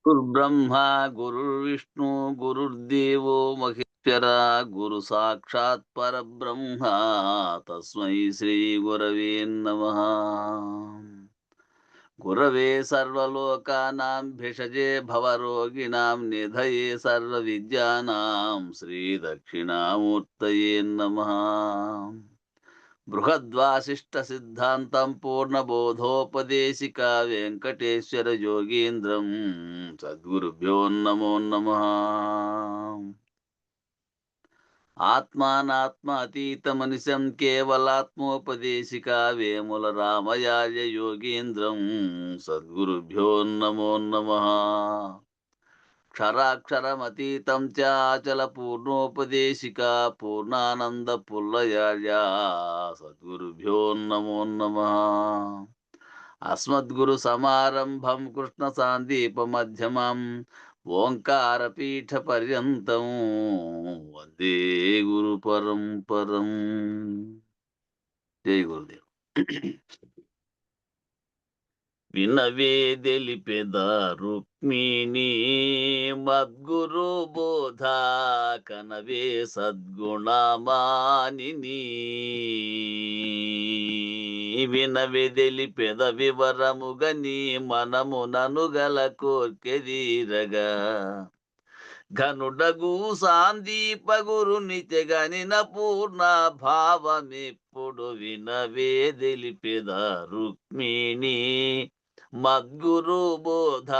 గురుర్బ్రహ్మ గురుర్విష్ణు గురుర్దేవో మహేశ్వర గురు సాక్షాత్ పరబ్రహ్మ తస్మై శ్రీ గురవే నమః. గురవే సర్వలోకానాం భిషజే భవరోగిణాం నిధయే సర్వవిద్యానాం శ్రీ దక్షిణామూర్తయే నమః. బృహద్వాసిష్ట సిద్ధాంతం పూర్ణబోధోపదేశిక వెంకటేశ్వర యోగీంద్రం సద్గురుభ్యో నమో నమః. ఆత్మానాత్మ అతీతమనిశం కేవలాత్మోపదేశిక వేముల రామయాయ యోగీంద్రం సద్గురుభ్యో నమో నమః. క్షరాక్షరమతీతం చ అచల పూర్ణోపదేశిక పూర్ణానంద పుల్లయార్యా సద్గురుభ్యో నమో నమః. అస్మద్గురు సమారంభం కృష్ణ సాందీప మధ్యమం ఓంకారపీఠ పర్యంతం వందే గురు పరంపరం. జై గురుదేవ్. వినవే తెలిపెద రుక్మిణి మద్గురు బోధ కనవే సద్గుణమానిని. వినవే తెలిపెద వివరముగని మనము ననుగల కోర్కెదీరగా ఘనుడగు సాందీప గురుని తెగనిన పూర్ణ భావమిప్పుడు వినవే తెలిపెద రుక్మిణి మద్గురు బోధ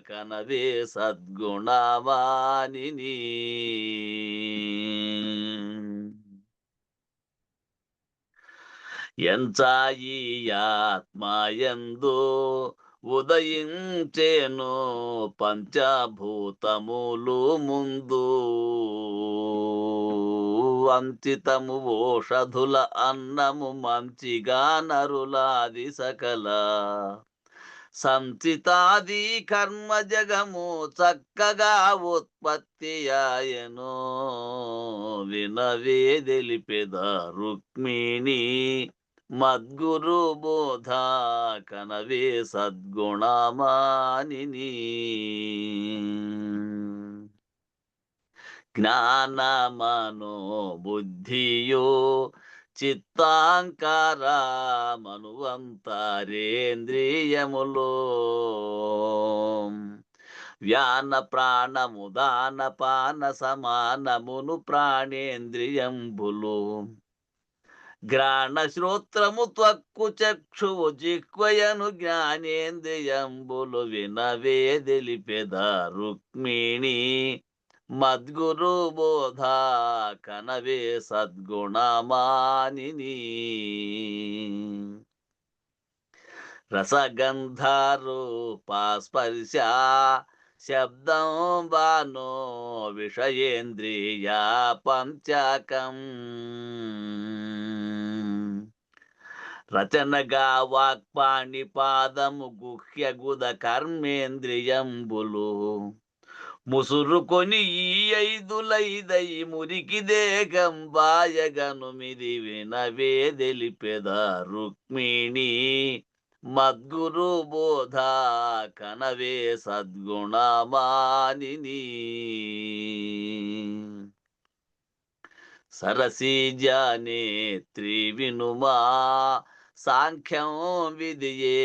కనవే సద్గుణవానిని. ఎంచాయి ఆత్మయందు ఉదయించేను పంచభూతములు ముందు అంచితము ఓషధుల అన్నము మంచిగా నరులాది సకల సంచితాది కర్మ జగము చక్కగా ఉత్పత్తి ఆయను. వినవే తెలిపెద రుక్మిణి మద్గురు బోధ కనవే సద్గుణమానిని. జ్ఞానమనో బుద్ధియో చిత్తాంకార మనువంతరేంద్రియములో వ్యాన ప్రాణము దాన పాన సమానమును ప్రాణేంద్రియంబులు గ్రాణ శ్రోత్రము త్వక్కు చక్షువు జిహ్వయను జ్ఞానేంద్రియంబులు వినవే తెలిపెద రుక్మిణి మద్గురు బోధ కనవే సద్గుణమానిని. రసగంధారూపస్పర్శ శబ్దం బానో విషయేంద్రియ పంచకం రచనగా వాక్పాణి పాదము గుహ్య గుద కర్మేంద్రియంబులు ముసురుకొని ఈ ఐదులైదై మురికి దేహం బాయగనుమిది వినవే తెలిపెద రుక్మిణి మద్గురు బోధ కనవే సద్గుణమానిని. సరసీజానేత్రి వినుమా సాంఖ్యం విధియే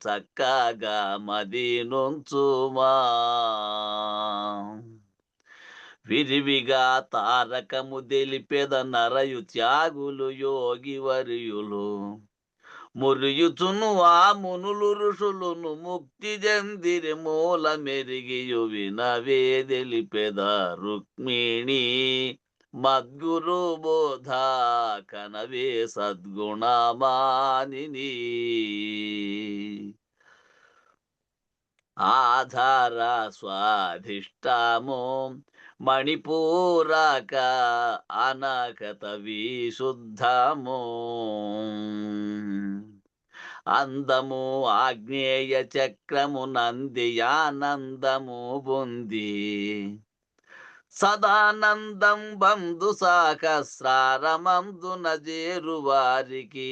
చక్కగా మది నుంచుమా. విరివిగా తారకము తెలిపెద నరయు త్యాగులు యోగి వర్యులు మురియుచును ఆ మునులు ఋషులును ముక్తి జందిరి మూల మెరిగియు వినవే తెలిపెద రుక్మిణి మద్గురు బోధ కనవే సద్గుణమానిని. ఆధార స్వాధిష్టాము మణిపూరక అనకత విశుద్ధము అందము ఆగ్నేయ చక్రము నంది ఆనందము బొంది సదానందం బంధు సహస్రారమందున చేరు వారికి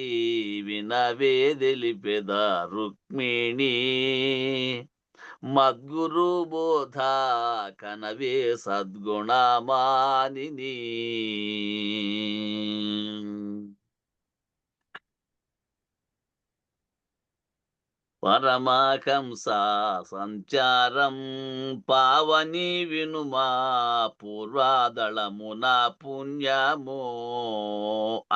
వినవే తెలిపెద రుక్మిణి మద్గురు బోధ కనవే సద్గుణమానిని. పరమహంస సంచారం పావని వినుమా పూర్వాదళమున పుణ్యము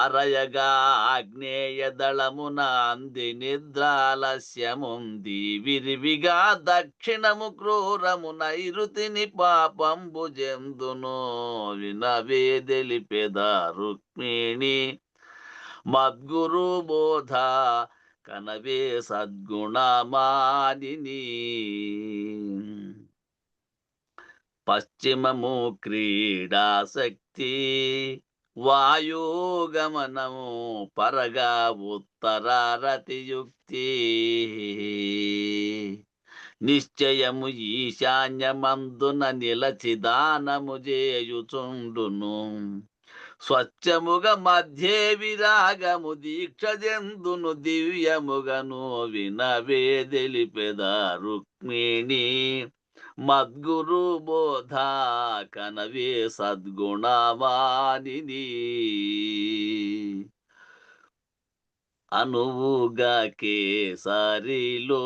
అరయగా ఆగ్నేయ దళమున అంది నిద్రాలస్యముంది విరివిగా దక్షిణము క్రూరము నైరుతిని పాపంబు జందును వినవే తెలిపెద రుక్మిణి మద్గురు బోధ కనవే సద్గుణమానిని. పశ్చిమము క్రీడాశక్తి వాయుగమనము పరగా ఉత్తరారతియుక్తి నిశ్చయము ఈశాన్యమందున నిలచి దానము చేయుచుండును స్వచ్ఛముగ మధ్యే విరాగము దీక్ష జందును దివ్యముగను వినవే తెలిపెద రుక్మిణి మద్గురు బోధ కనవే సద్గుణమానిని. అనువుగా కేసరిలో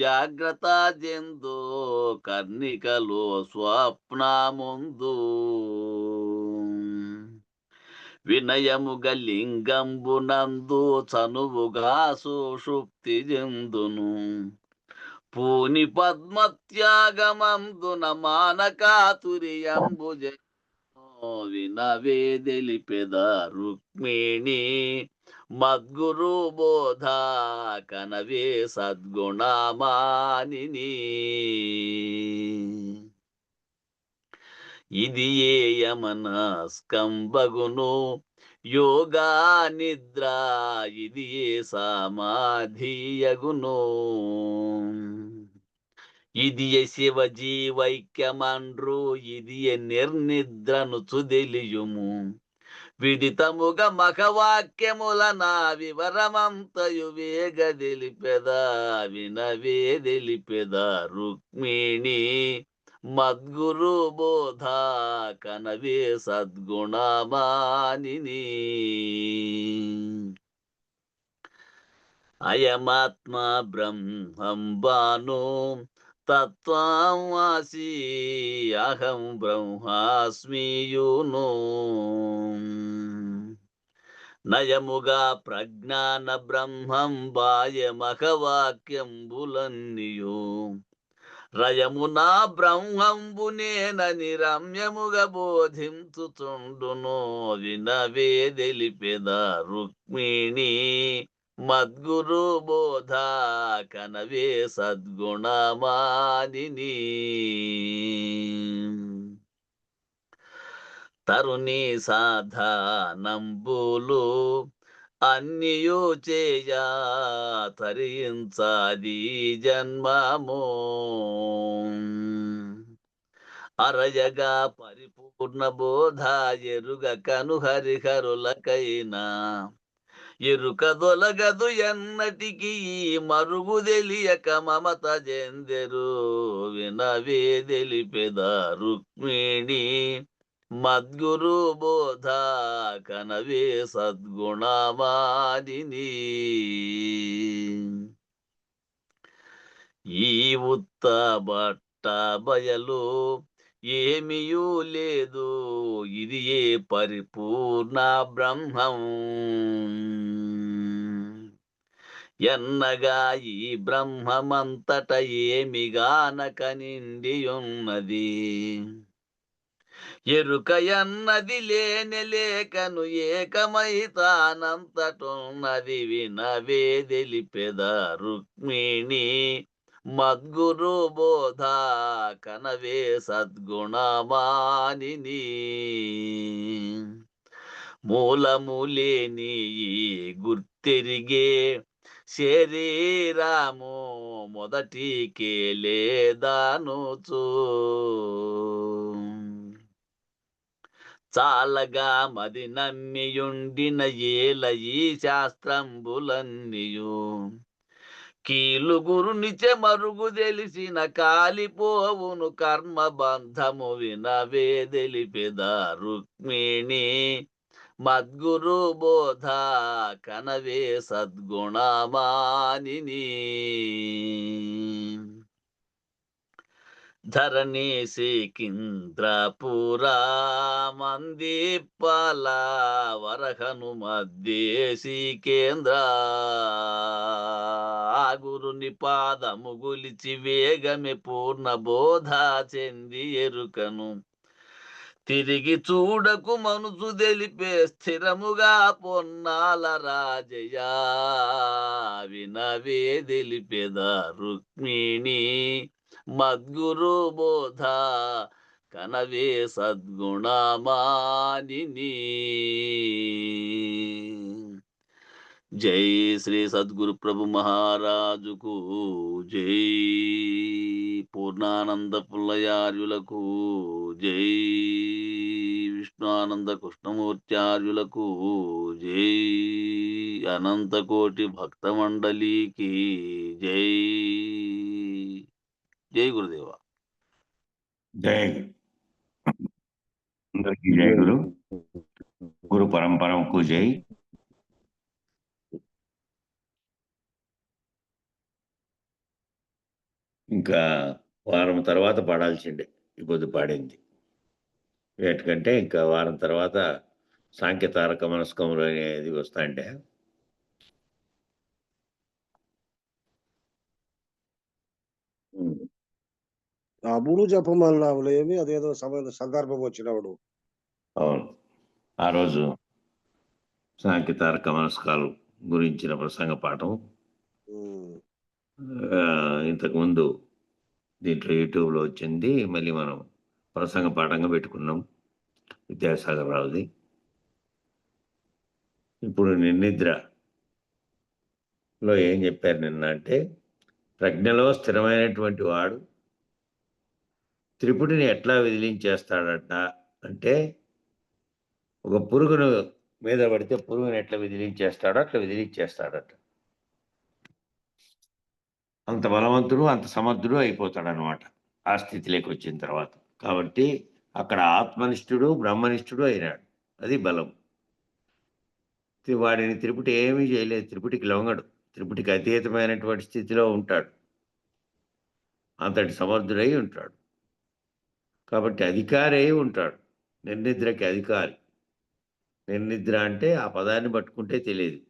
జాగ్రత్త జందు కర్ణికలో స్వప్నముందు వినయముగ లింగంబునందు చనువుగా సుషుప్తి జందును పూని పద్మత్యాగమందున మానకాతురియంబుజ వినవే తెలిపెద రుక్మిణి మద్గురు బోధ కనవే సద్గుణమానిని. ఇది ఏ యమనస్కంబగును యోగా నిద్ర ఇది ఏ సమాధియగును ఇది ఏ శివజీవైక్యమండ్రు ఇది ఏ నిర్నిద్రను చుదెలియుము విదితముగ మఖవాక్యముల నా వివరమంతయు వేగ తెలిపెద వినవే తెలిపెద రుక్మిణి మద్గురు బోధ కనవే సద్గుణమానిని. అయమాత్మ బ్రహ్మంబాను తత్వాసి అహం బ్రహ్మాస్మియును నయముగా ప్రజ్ఞాన బ్రహ్మం బాయమఖవాక్యంబులన్నియు రయమునా బ్రహ్మంబునేనని రమ్యముగ బోధించుచుండును వినవే తెలిపెద రుక్మిణి మద్గురు బోధ కనవే సద్గుణమానిని. తరుణి సాధనంబులు అన్నియు చేయ తరించాది జన్మము అరయగా పరిపూర్ణ బోధ ఎరుగ కను హరిహరులకైనా ఎరుక దొలగదు ఎన్నటికి మరుగు తెలియక మమత జెందెరు వినవే తెలిపెద రుక్మిణి మద్గురు బోధ కనవే సద్గుణమానిని. ఈ ఉత్త బట్ట బయలు ఏమియూ లేదు ఇది ఏ పరిపూర్ణ బ్రహ్మం ఎన్నగా ఈ బ్రహ్మమంతట ఏమిగానక నిండియున్నది ఎరుక ఎన్నది లేని లేకను ఏకమై తానంతటున్నది వినవే తెలిపెద రుక్మిణి మద్గురు బోధ కనవే సద్గుణమానిని. మూలములేని గుర్తెరిగే శరీరము మొదటికే లేదనుచు చాలగా మది నమ్మియుండిన ఏల ఈ శాస్త్రంబులన్నీయు కీలు గురునిచే మరుగు తెలిసిన కాలిపోవును కర్మ బంధము వినవే తెలిపెద రుక్మిణి మద్గురు బోధ కనవే సద్గుణమానిని ధరణి సికింద్రపురా మందీపల వరహను మధ్యేసి కేంద్ర ఆ గురుని పాదము గులిచి వేగమే పూర్ణ బోధ చెంది ఎరుకను తిరిగి చూడకు మనసు తెలిపే స్థిరముగా పొన్నాల రాజయ్య వినవే తెలిపేద రుక్మిణి మద్గురు బోధ కనవే సద్గుణమానిని. జై శ్రీ సద్గురు ప్రభు మహారాజుకు జై. పూర్ణానంద పుల్లయార్యులకు జై. విష్ణుఆనంద కృష్ణమూర్త్యార్యులకు జై. అనంతకోటి భక్త మండలికి జై. జై గురుదేవ. జై అందరికీ జై గురు. గురు పరంపరకు జై. ఇంకా వారం తర్వాత పాడాల్సిండే ఈ పొద్దు పాడింది. ఎందుకంటే ఇంకా వారం తర్వాత సాంఖ్యతారక మనస్కములు అనేది వస్తాయంటే అప్పుడు చెప్పమన్నావులేమి అదేదో సందర్భం వచ్చినప్పుడు. అవును, ఆ రోజు సాంఖ్యతారక మనస్కాలు గురించిన ప్రసంగ పాఠం ఇంతకుముందు దీంట్లో యూట్యూబ్లో వచ్చింది. మళ్ళీ మనం ప్రసంగ పాఠంగా పెట్టుకున్నాం విద్యాసాగర్ రావుది. ఇప్పుడు నిర్నిద్రలో ఏం చెప్పారు నిన్న అంటే, ప్రజ్ఞలో స్థిరమైనటువంటి వాడు త్రిపుటిని ఎట్లా విదిలించేస్తాడట అంటే, ఒక పురుగును మీద పడితే పురుగుని ఎట్లా విదిలించేస్తాడో అట్లా విదిలించేస్తాడట. అంత బలవంతుడు అంత సమర్థుడు అయిపోతాడనమాట ఆ స్థితిలోకి వచ్చిన తర్వాత. కాబట్టి అక్కడ ఆత్మనిష్ఠుడు బ్రహ్మనిష్ఠుడు అయినాడు. అది బలం. వాడిని త్రిపుటి ఏమీ చేయలేదు. త్రిపుటికి లొంగడు. త్రిపుటికి అతీతమైనటువంటి స్థితిలో ఉంటాడు. అంతటి సమర్థుడై ఉంటాడు. కాబట్టి అధికారి అయి ఉంటాడు. నిర్నిద్రకి అధికారి. నిర్నిద్ర అంటే ఆ పదాన్ని పట్టుకుంటే తెలియదు.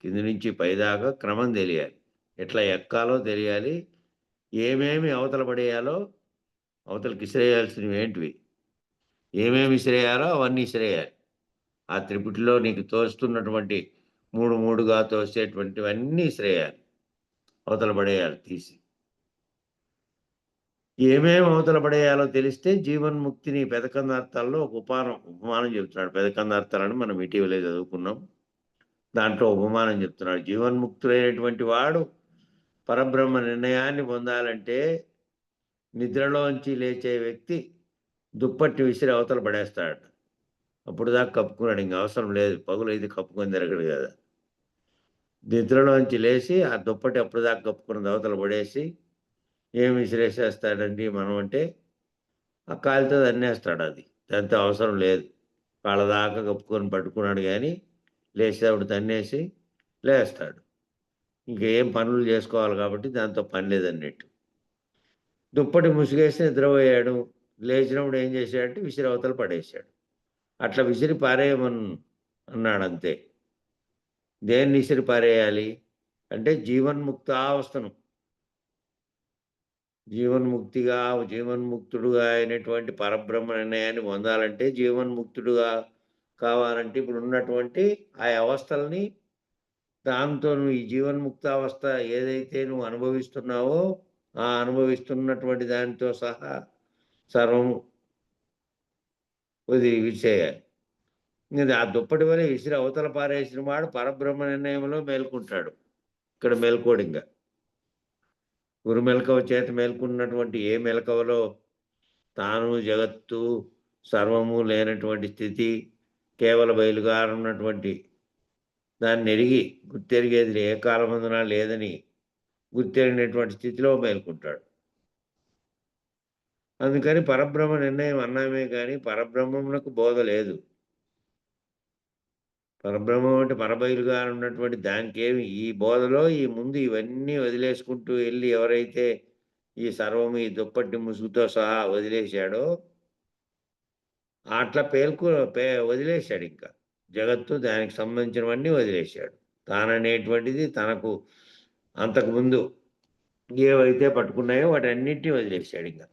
కింది నుంచి పైదాకా క్రమం తెలియాలి. ఎట్లా ఎక్కాలో తెలియాలి. ఏమేమి అవతల పడేయాలో, అవతలకి ఇసిరేయాల్సినవి ఏంటివి, ఏమేమి ఇసిరేయాలో అవన్నీ ఇసిరేయాలి. ఆ త్రిపుటిలో నీకు తోస్తున్నటువంటి మూడుగా తోసేటువంటివన్నీ ఇసిరేయాలి, అవతల పడేయాలి తీసి. ఏమేమి అవతల పడేయాలో తెలిస్తే జీవన్ముక్తిని పెదకందార్థాల్లో ఒక ఉపమానం చెబుతున్నాడు. పెదకందార్థాలని మనం ఇటీవలే చదువుకున్నాం. దాంట్లో ఉపమానం చెప్తున్నాడు. జీవన్ముక్తులైనటువంటి వాడు పరబ్రహ్మ నిర్ణయాన్ని పొందాలంటే నిద్రలోంచి లేచే వ్యక్తి దుప్పట్టి విసిరి అవతల పడేస్తాడట. అప్పుడు దాకా కప్పుకున్నాడు, ఇంక అవసరం లేదు. పగులు ఇది కప్పుకొని తిరగడు కదా. నిద్రలోంచి లేచి ఆ దుప్పటి అప్పుడు దాకా కప్పుకున్నది అవతల పడేసి ఏమి విసిరేసేస్తాడండి మనం అంటే, ఆ కాలితో తన్నేస్తాడు. అది దాంతో అవసరం లేదు. కాళ్ళ దాకా కప్పుకొని పట్టుకున్నాడు కానీ లేచేటప్పుడు తన్నేసి లేస్తాడు. ఇంకేం పనులు చేసుకోవాలి కాబట్టి దాంతో పని లేదన్నట్టు. దుప్పటి ముసుగేసి నిద్రపోయాడు. లేచినప్పుడు ఏం చేశాడంటే విసిరి అవతల పడేశాడు. అట్లా విసిరి పారేయమని అన్నాడు అంతే. దేన్ని విసిరి పారేయాలి అంటే జీవన్ముక్తావస్థను. జీవన్ముక్తుడుగా అయినటువంటి పరబ్రహ్మ నిర్ణయాన్ని పొందాలంటే, జీవన్ముక్తుడుగా కావాలంటే ఇప్పుడు ఉన్నటువంటి ఆ అవస్థల్ని, దాంతో నువ్వు ఈ జీవన్ముక్తావస్థ ఏదైతే నువ్వు అనుభవిస్తున్నావో ఆ అనుభవిస్తున్నటువంటి దానితో సహా సర్వం విసేయాలి. ఆ దుప్పటి వల్ల విసిరి అవతల పారేసిన వాడు పరబ్రహ్మ నిర్ణయంలో మేల్కుంటాడు. ఇక్కడ మేల్కోడింగా గురు మెలకువ చేత మేల్కున్నటువంటి ఏ మెలకువలో తాను జగత్తు సర్వము లేనటువంటి స్థితి, కేవల బయలుగా ఉన్నటువంటి దాన్ని ఎరిగి గుర్తెరిగేది ఏ కాలమందున లేదని గుర్తెరిగినటువంటి స్థితిలో మేల్కొంటాడు. అందుకని పరబ్రహ్మ నిర్ణయం అన్నామే కానీ పరబ్రహ్మమునకు బోధ లేదు. పరబ్రహ్మం అంటే పరబయలుగా ఉన్నటువంటి దానికేమి ఈ బోధలో ఈ ముందు ఇవన్నీ వదిలేసుకుంటూ వెళ్ళి ఎవరైతే ఈ సర్వము ఈ దుప్పటి ముసుగుతో సహా వదిలేశాడో అట్లా వదిలేశాడు. ఇంకా జగత్తు దానికి సంబంధించినవన్నీ వదిలేశాడు. తాననేటువంటిది తనకు అంతకుముందు ఏవైతే పట్టుకున్నాయో వాటన్నిటిని వదిలేశాడు. ఇంకా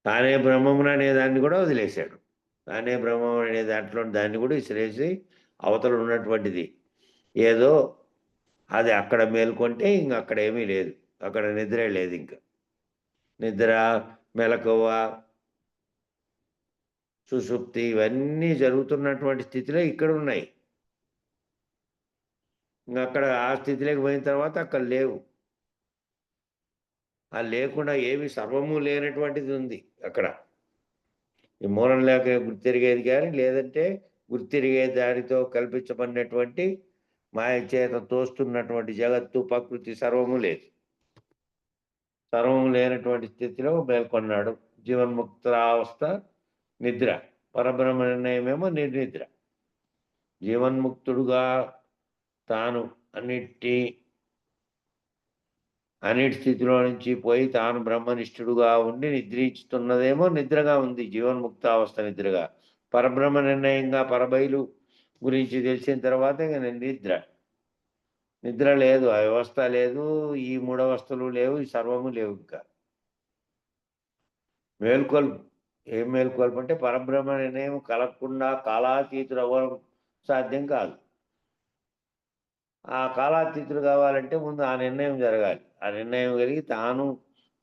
తానే బ్రహ్మమున అనే దాన్ని కూడా వదిలేశాడు. తానే బ్రహ్మం అనే దాంట్లో దాన్ని కూడా విసిరేసి అవతల ఉన్నటువంటిది ఏదో అది అక్కడ మేల్కొంటే ఇంక అక్కడ ఏమీ లేదు. అక్కడ నిద్రే లేదు. ఇంకా నిద్ర, మెలకువ, సుషుప్తి ఇవన్నీ జరుగుతున్నటువంటి స్థితిలో ఇక్కడ ఉన్నాయి. ఇంక అక్కడ ఆ స్థితిలోకి పోయిన తర్వాత అక్కడ లేవు. ఆ లేకుండా ఏమి సర్వము లేనటువంటిది ఉంది అక్కడ. ఈ మూలం లేక గుర్తిరిగేది కానీ లేదంటే గుర్తిరిగే దానితో కల్పించబడినటువంటి మాయ చేత తోస్తున్నటువంటి జగత్తు, ప్రకృతి సర్వము లేదు. సర్వము లేనటువంటి స్థితిలో మేల్కొన్నాడు. జీవన్ముక్తావస్థ నిద్ర, పరబ్రహ్మ నిర్ణయమేమో నిర్నిద్ర. జీవన్ముక్తుడుగా తాను అన్నిటి స్థితిలో నుంచి పోయి తాను బ్రహ్మనిష్ఠుడుగా ఉండి నిద్రించుతున్నదేమో నిద్రగా ఉంది, జీవన్ముక్తావస్థ నిద్రగా. పరబ్రహ్మ నిర్ణయంగా పరబయలు గురించి తెలిసిన తర్వాత ఇక నిద్ర లేదు, ఆ వ్యవస్థ లేదు, ఈ మూడవస్థలు లేవు, ఈ సర్వము లేవు. ఇంకా మేల్కొల్పు ఏం మేల్కొల్పు అంటే పరబ్రహ్మ నిర్ణయం కలగకుండా కాలాతీతుడు అవ్వడం సాధ్యం కాదు. ఆ కాలాతీతుడు కావాలంటే ముందు ఆ నిర్ణయం జరగాలి. ఆ నిర్ణయం కలిగి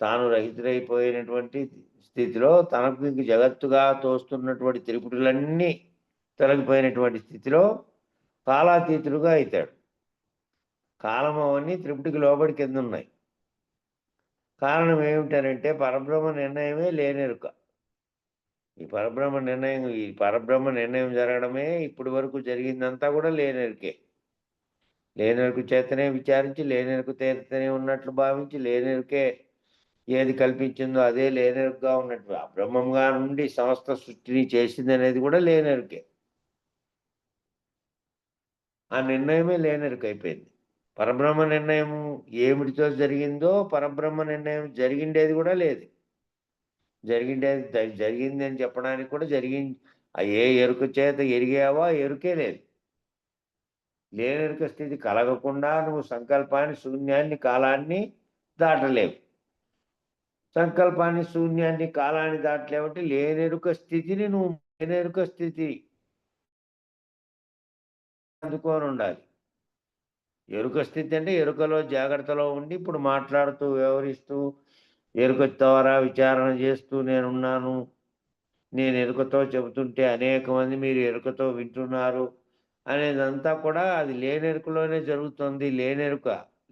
తాను రహితుడైపోయినటువంటి స్థితిలో తనకు ఇంక జగత్తుగా తోస్తున్నటువంటి త్రిపుటులన్నీ తొలగిపోయినటువంటి స్థితిలో కాలాతీతుడుగా అవుతాడు. కాలం అవన్నీ త్రిపుటికి లోబడి కింద ఉన్నాయి. కారణం ఏమిటనంటే పరబ్రహ్మ నిర్ణయమే లేనెరుక. ఈ పరబ్రహ్మ నిర్ణయం జరగడమే ఇప్పటి వరకు జరిగిందంతా కూడా లేనెరుకే. లేనెరుకు చేతనే విచారించి లేనెరుకు తీరుతనే ఉన్నట్లు భావించి లేనెరుకే ఏది కల్పించిందో అదే లేనెరుకుగా ఉన్నట్లు ఆ బ్రహ్మంగా నుండి సమస్త సృష్టిని చేసింది అనేది కూడా లేనెరుకే. ఆ నిర్ణయమే లేనెరుక అయిపోయింది. పరబ్రహ్మ నిర్ణయం ఏమిటితో జరిగిందో పరబ్రహ్మ నిర్ణయం జరిగిండేది కూడా లేదు. జరిగింది అని చెప్పడానికి కూడా ఏ ఎరుక చేత ఎరిగావో ఎరుకే లేదు. లేనెరుక స్థితి కలగకుండా నువ్వు సంకల్పాన్ని, శూన్యాన్ని, కాలాన్ని దాటలేవు. సంకల్పాన్ని, శూన్యాన్ని, కాలాన్ని దాటలేవంటే లేనెరుక స్థితిని నువ్వు లేనెరుక స్థితి అందుకొని ఉండాలి. ఎరుక స్థితి అంటే ఎరుకలో జాగ్రత్తలో ఉండి ఇప్పుడు మాట్లాడుతూ వ్యవహరిస్తూ ఎరుక ద్వారా విచారణ చేస్తూ నేనున్నాను, నేను ఎరుకతో చెబుతుంటే అనేక మంది మీరు ఎరుకతో వింటున్నారు అనేదంతా కూడా అది లేనెరుకలోనే జరుగుతుంది.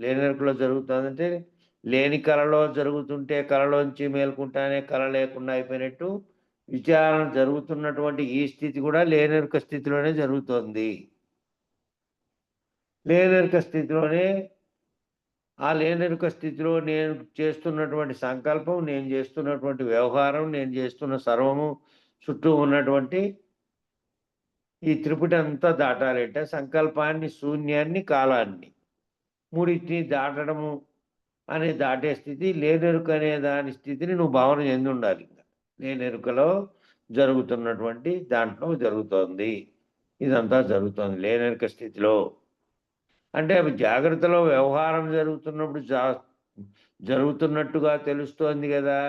లేనెరుకలో జరుగుతుందంటే లేని కళలో జరుగుతుంటే కళలోంచి మేల్కుంటానే కళ లేకుండా అయిపోయినట్టు విచారణ జరుగుతున్నటువంటి ఈ స్థితి కూడా లేనెరుక స్థితిలోనే జరుగుతుంది. లేనెరుక స్థితిలోనే ఆ లేనెరుక స్థితిలో నేను చేస్తున్నటువంటి సంకల్పం, నేను చేస్తున్నటువంటి వ్యవహారం, నేను చేస్తున్న సర్వము చుట్టూ ఉన్నటువంటి ఈ త్రిపుటి అంతా దాటాలంటే సంకల్పాన్ని, శూన్యాన్ని, కాలాన్ని మూడింటిని దాటడము అనే దాటే స్థితి లేనెరుక అనే దాని స్థితిని నువ్వు భావన చెంది ఉండాలి. లేనెరుకలో జరుగుతున్నటువంటి దాంట్లో జరుగుతోంది, ఇదంతా జరుగుతోంది లేనెరుక స్థితిలో. అంటే అవి జాగ్రత్తలో వ్యవహారం జరుగుతున్నప్పుడు జరుగుతున్నట్టుగా తెలుస్తోంది కదా.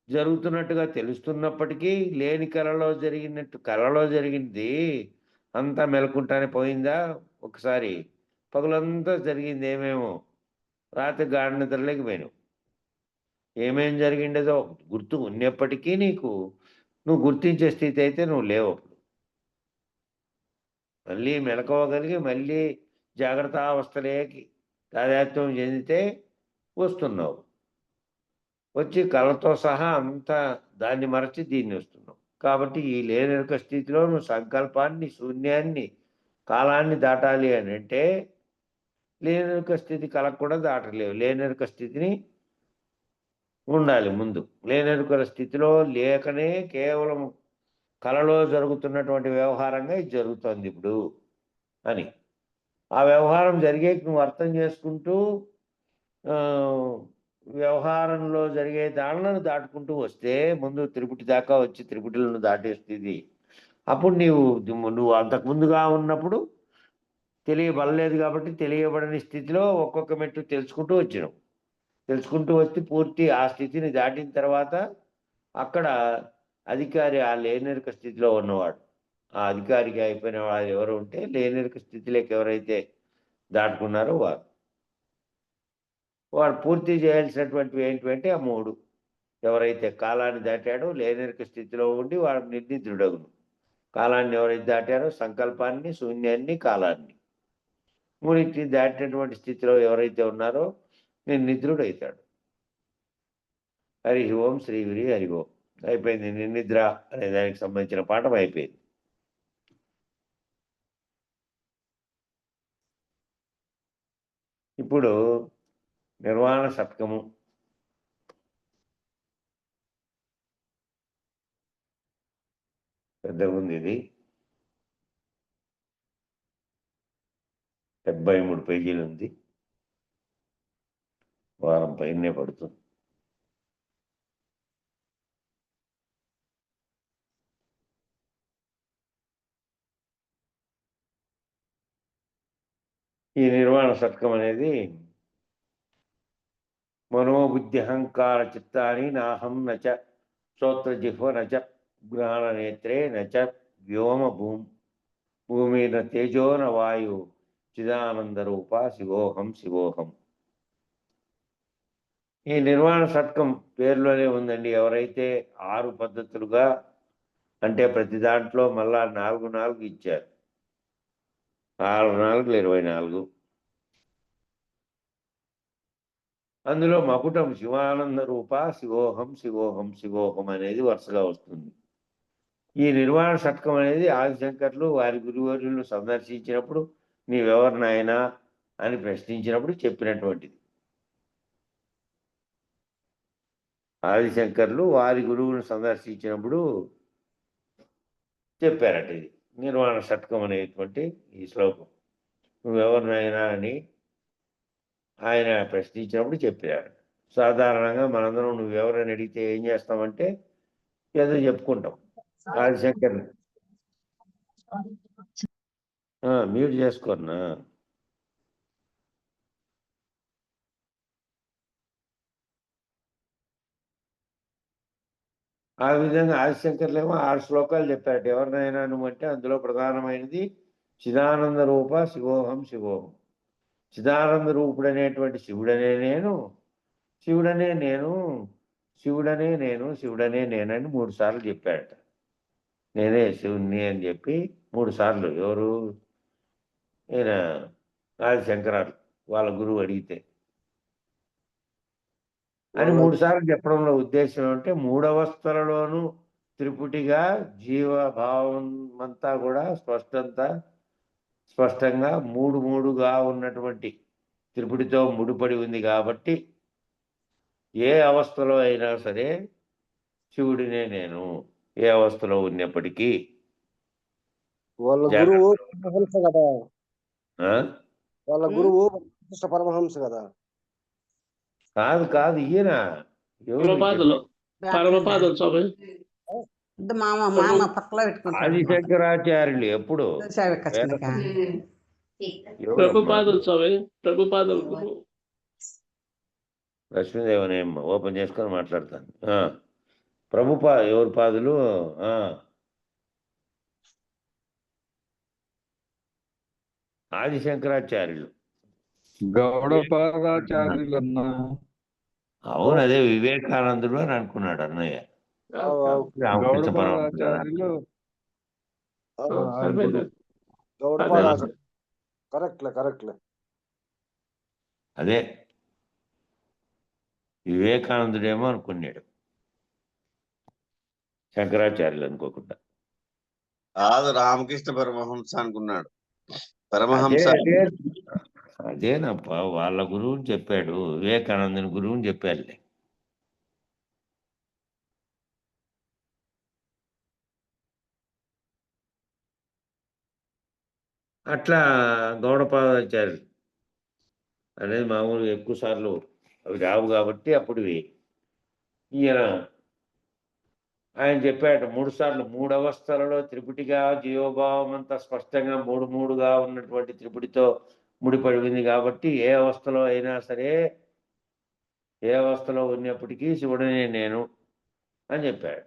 జరుగుతున్నట్టుగా తెలుస్తున్నప్పటికీ లేని కళలో జరిగింది అంతా మెలకుంటానే పోయిందా. ఒకసారి పగులంతా జరిగింది ఏమేమో, రాత్రి గాఢ నిద్రలోకి పోయినావు. ఏమేం జరిగిండేదో గుర్తు ఉన్నప్పటికీ నువ్వు గుర్తించే స్థితి అయితే నువ్వు లేవు. అప్పుడు మళ్ళీ మెలకువగలిగి మళ్ళీ జాగ్రత్త అవస్థలేకి తాదాత్మ్యం చెందితే వస్తున్నావు. వచ్చి కళతో సహా అంతా దాన్ని మరచి దీన్ని వస్తున్నావు. కాబట్టి ఈ లేనెరుక స్థితిలో నువ్వు సంకల్పాన్ని, శూన్యాన్ని, కాలాన్ని దాటాలి అని అంటే లేనెరుక స్థితి కళకు కూడా దాటలేవు. లేనెరుక స్థితిని ఉండాలి ముందు. లేనెరుకల స్థితిలో లేకనే కేవలం కళలో జరుగుతున్నటువంటి వ్యవహారంగా ఇది జరుగుతోంది ఇప్పుడు అని. ఆ వ్యవహారం జరిగేకి నువ్వు అర్థం చేసుకుంటూ వ్యవహారంలో జరిగే దాడులను దాటుకుంటూ వస్తే ముందు త్రిపుటి దాకా వచ్చి త్రిపుటిలను దాటేస్తుంది. అప్పుడు నువ్వు అంతకుముందుగా ఉన్నప్పుడు తెలియబడలేదు కాబట్టి తెలియబడని స్థితిలో ఒక్కొక్క మెట్టు తెలుసుకుంటూ వచ్చినావు. తెలుసుకుంటూ వచ్చి పూర్తి ఆ స్థితిని దాటిన తర్వాత అక్కడ అధికారి ఆ లేనెరుక స్థితిలో ఉన్నవాడు, ఆ అధికారికి అయిపోయిన వాళ్ళు ఎవరు ఉంటే లేనెరుక స్థితిలోకి ఎవరైతే దాటుకున్నారో వాడు పూర్తి చేయాల్సినటువంటివి ఏంటంటే ఆ 3. ఎవరైతే కాలాన్ని దాటాడో లేనెరుక స్థితిలో ఉండి వాడు నిర్నిద్రుడగును. కాలాన్ని ఎవరైతే దాటారో సంకల్పాన్ని, శూన్యాన్ని, కాలాన్ని మూడింటిని దాటినటువంటి స్థితిలో ఎవరైతే ఉన్నారో నిర్నిద్రుడవుతాడు. హరి ఓం శ్రీ హరి ఓం. అయిపోయింది. నిర్నిద్ర అనే దానికి సంబంధించిన పాఠం అయిపోయింది. ఇప్పుడు నిర్వాణ షట్కము. పెద్దగా ఉంది ఇది. 73 పేజీలు ఉంది. వారం పైనే పడుతుంది. ఈ నిర్వాణ షట్కం అనేది మనోబుద్ధి అహంకార చిత్తాని నాహం నచ శ్రోత్ర జిహ్వ నచ గ్రహణ నేత్రే నచ వ్యోమ భూమి న తేజో న వాయు చిదానంద రూప శివోహం శివోహం. ఈ నిర్వాణ షట్కం పేరులోనే ఉందండి. ఎవరైతే 6 పద్ధతులుగా అంటే ప్రతి దాంట్లో మళ్ళా 4 ఇచ్చారు. 6 4 24. అందులో మకుటం శివానంద రూప శివోహం శివోహం శివోహం అనేది వరుసగా వస్తుంది. ఈ నిర్వాణ షట్కం అనేది ఆదిశంకర్లు వారి గురువర్యులను సందర్శించినప్పుడు నీవెవరు నాయనా అని ప్రశ్నించినప్పుడు చెప్పినటువంటిది. ఆదిశంకర్లు వారి గురువును సందర్శించినప్పుడు చెప్పారట ఇది నిర్వాణ షట్కం అనేటువంటి ఈ శ్లోకం. నువ్వెవరు నాయనా అని ఆయన ప్రశ్నించినప్పుడు చెప్పారు. సాధారణంగా మనందరం నువ్వెవరని అడిగితే ఏం చేస్తామంటే ఏదో చెప్పుకుంటాం. ఆదిశంకర్ మ్యూట్ చేసుకోన్నా. ఆ విధంగా ఆదిశంకర్లేమో 6 శ్లోకాలు చెప్పారట. ఎవరినైనా నువ్వు అంటే అందులో ప్రధానమైనది చిదానంద రూప శివోహం శివోహం. చిదానంద రూపుడు అనేటువంటి శివుడనే నేను, శివుడనే నేను, శివుడనే నేను, శివుడనే నేనని 3 సార్లు చెప్పాడట. నేనే శివుణ్ణి అని చెప్పి 3 సార్లు. ఎవరు? ఈయన ఆదిశంకరాలు వాళ్ళ గురువు అడిగితే అని 3 సార్లు చెప్పడంలో ఉద్దేశం ఏమంటే 3 అవస్థలలోనూ త్రిపుటిగా జీవభావం అంతా కూడా స్పష్టంగా 3 ఉన్నటువంటి త్రిపుటితో ముడిపడి ఉంది కాబట్టి ఏ అవస్థలో అయినా సరే శివుడినే నేను, ఏ అవస్థలో ఉన్నప్పటికీ. వాళ్ళ గురువు పరమహంస కదా. వాళ్ళ గురువు పరమహంస కదా. కాదు ఈయన ఆదిశంకరాచార్యులు ఎప్పుడు లక్ష్మీదేవనేమ్మ ఓపెన్ చేసుకొని మాట్లాడతాను. ఎవరి పాదులు? ఆదిశంకరాచార్యులు. గౌడపాదాచార్యులు అన్నా. అవును, అదే వివేకానందుడు అని అనుకున్నాడు అన్నయ్య. రామకృష్ణ గౌడపాదాచార్యులు కరెక్ట్లే. అదే వివేకానందుడేమో అనుకున్నాడు, శంకరాచార్యులు అనుకోకుండా. కాదు, రామకృష్ణ పరమహంస అనుకున్నాడు. అదే పరమహంస అదే అదేనప్ప, వాళ్ళ గురువుని చెప్పాడు, వివేకానందుని గురువుని చెప్పాడులే. అట్లా గౌడపాదాచార్యులు అనేది మామూలుగా ఎక్కువ సార్లు అవి రావు కాబట్టి అప్పుడు ఈయన ఆయన చెప్పాడు 3 సార్లు, 3 అవస్థలలో త్రిపుటిగా జీవభావం అంతా స్పష్టంగా 3 ఉన్నటువంటి త్రిపుటితో ముడిపడి ఉంది కాబట్టి ఏ అవస్థలో అయినా సరే, ఏ అవస్థలో ఉన్నప్పటికీ శివుడనే నేను అని చెప్పాడు.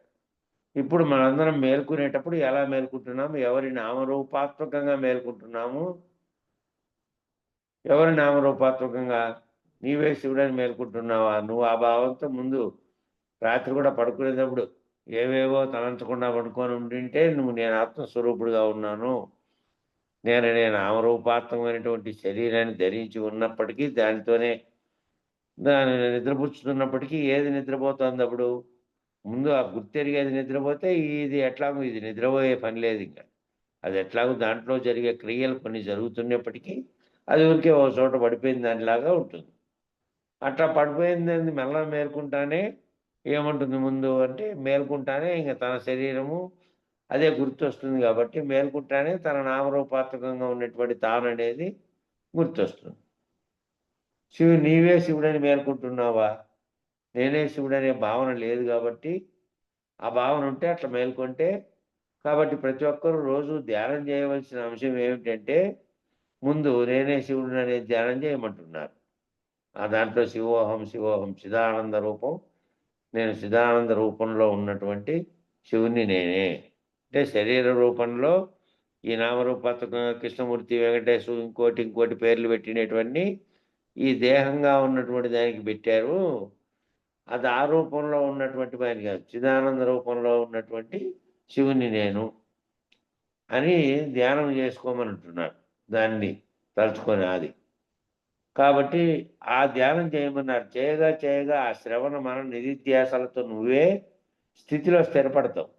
ఇప్పుడు మనందరం మేల్కొనేటప్పుడు ఎలా మేల్కుంటున్నాము, ఎవరి నామరూపాత్మకంగా మేల్కుంటున్నాము, ఎవరి నామరూపాత్మకంగా నీవే శివుడని మేల్కుంటున్నావా? నువ్వు ఆ భావంతో ముందు రాత్రి కూడా పడుకునేటప్పుడు ఏవేవో తలంచకుండా పడుకొని ఉండింటే నువ్వు నేను ఆత్మస్వరూపుడుగా ఉన్నాను, నేను నామరూపాత్మకమైనటువంటి శరీరాన్ని ధరించి ఉన్నప్పటికీ దానితోనే దాన్ని నిద్రపుచ్చుతున్నప్పటికీ ఏది నిద్రపోతుంది అప్పుడు? ముందు ఆ గుర్తెరిగేది నిద్రపోతే ఇది ఎట్లాగో ఇది నిద్రపోయే పని లేదు, ఇంకా అది ఎట్లాగో దాంట్లో జరిగే క్రియలు కొన్ని జరుగుతున్నప్పటికీ అది ఊరికే ఓ చోట పడిపోయిన దానిలాగా ఉంటుంది. అట్లా పడిపోయింది మెల్ల మేల్కుంటానే ఏముంటుంది ముందు అంటే, మేల్కుంటానే ఇంకా తన శరీరము అదే గుర్తొస్తుంది కాబట్టి మేల్కుంటానే తన నామరూపాత్మకంగా ఉన్నటువంటి తాను అనేది గుర్తొస్తుంది. నీవే శివుడని మేల్కుంటున్నావా? నేనే శివుడనే భావన లేదు కాబట్టి, ఆ భావన ఉంటే అట్లా మేల్కొంటే, కాబట్టి ప్రతి ఒక్కరూ రోజు ధ్యానం చేయవలసిన అంశం ఏమిటంటే, ముందు నేనే శివుడు అనే ధ్యానం చేయమంటున్నారు. ఆ దాంట్లో శివోహం శివోహం చిదానంద రూపం, నేను చిదానంద రూపంలో ఉన్నటువంటి శివుని నేనే అంటే, శరీర రూపంలో ఈ నామరూపాత్మక కృష్ణమూర్తి, వెంకటేశ్వరు, ఇంకోటి పేర్లు పెట్టినటువంటి ఈ దేహంగా ఉన్నటువంటి దానికి పెట్టారు. అది ఆ రూపంలో ఉన్నటువంటి వాని కాదు, చిదానంద రూపంలో ఉన్నటువంటి శివుని నేను అని ధ్యానం చేసుకోమని అంటున్నాడు, దాన్ని తలుచుకొని. అది కాబట్టి ఆ ధ్యానం చేయమన్నారు. చేయగా చేయగా ఆ శ్రవణ మన నిధిధ్యాసలతో నువ్వే స్థితిలో స్థిరపడతావు.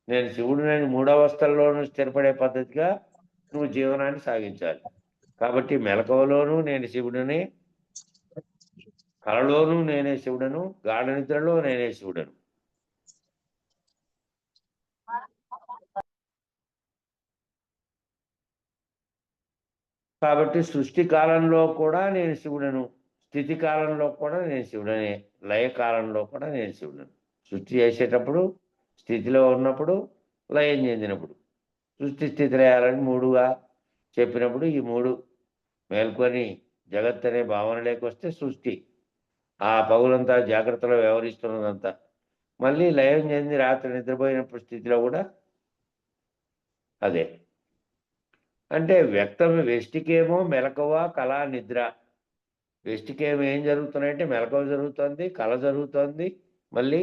నేను శివుడిని 3 అవస్థల్లోనూ స్థిరపడే పద్ధతిగా నువ్వు జీవనాన్ని సాగించాలి. కాబట్టి మెలకువలోనూ నేను శివుడిని, కలలోనూ నేనే శివుడను, గాఢ నిద్రలో నేనే శివుడను. కాబట్టి సృష్టి కాలంలో కూడా నేను శివుడను, స్థితి కాలంలో కూడా నేను శివుడనే, లయ కాలంలో కూడా నేను శివుడను. సృష్టి చేసేటప్పుడు, స్థితిలో ఉన్నప్పుడు, లయం చెందినప్పుడు. సృష్టి స్థితి లయాలని 3గా చెప్పినప్పుడు ఈ 3 మేల్కొని జగత్ అనే భావన లేకొస్తే సృష్టి, ఆ పగులంతా జాగ్రత్తలో వ్యవహరిస్తున్నదంతా. మళ్ళీ లయం చెంది రాత్రి నిద్రపోయినప్పుడు స్థితిలో కూడా అదే. అంటే వ్యక్తం వెష్టికేమో మెలకువ, కళ, నిద్ర. వెష్టికేమో ఏం జరుగుతున్నాయంటే మెలకువ జరుగుతుంది, కళ జరుగుతుంది, మళ్ళీ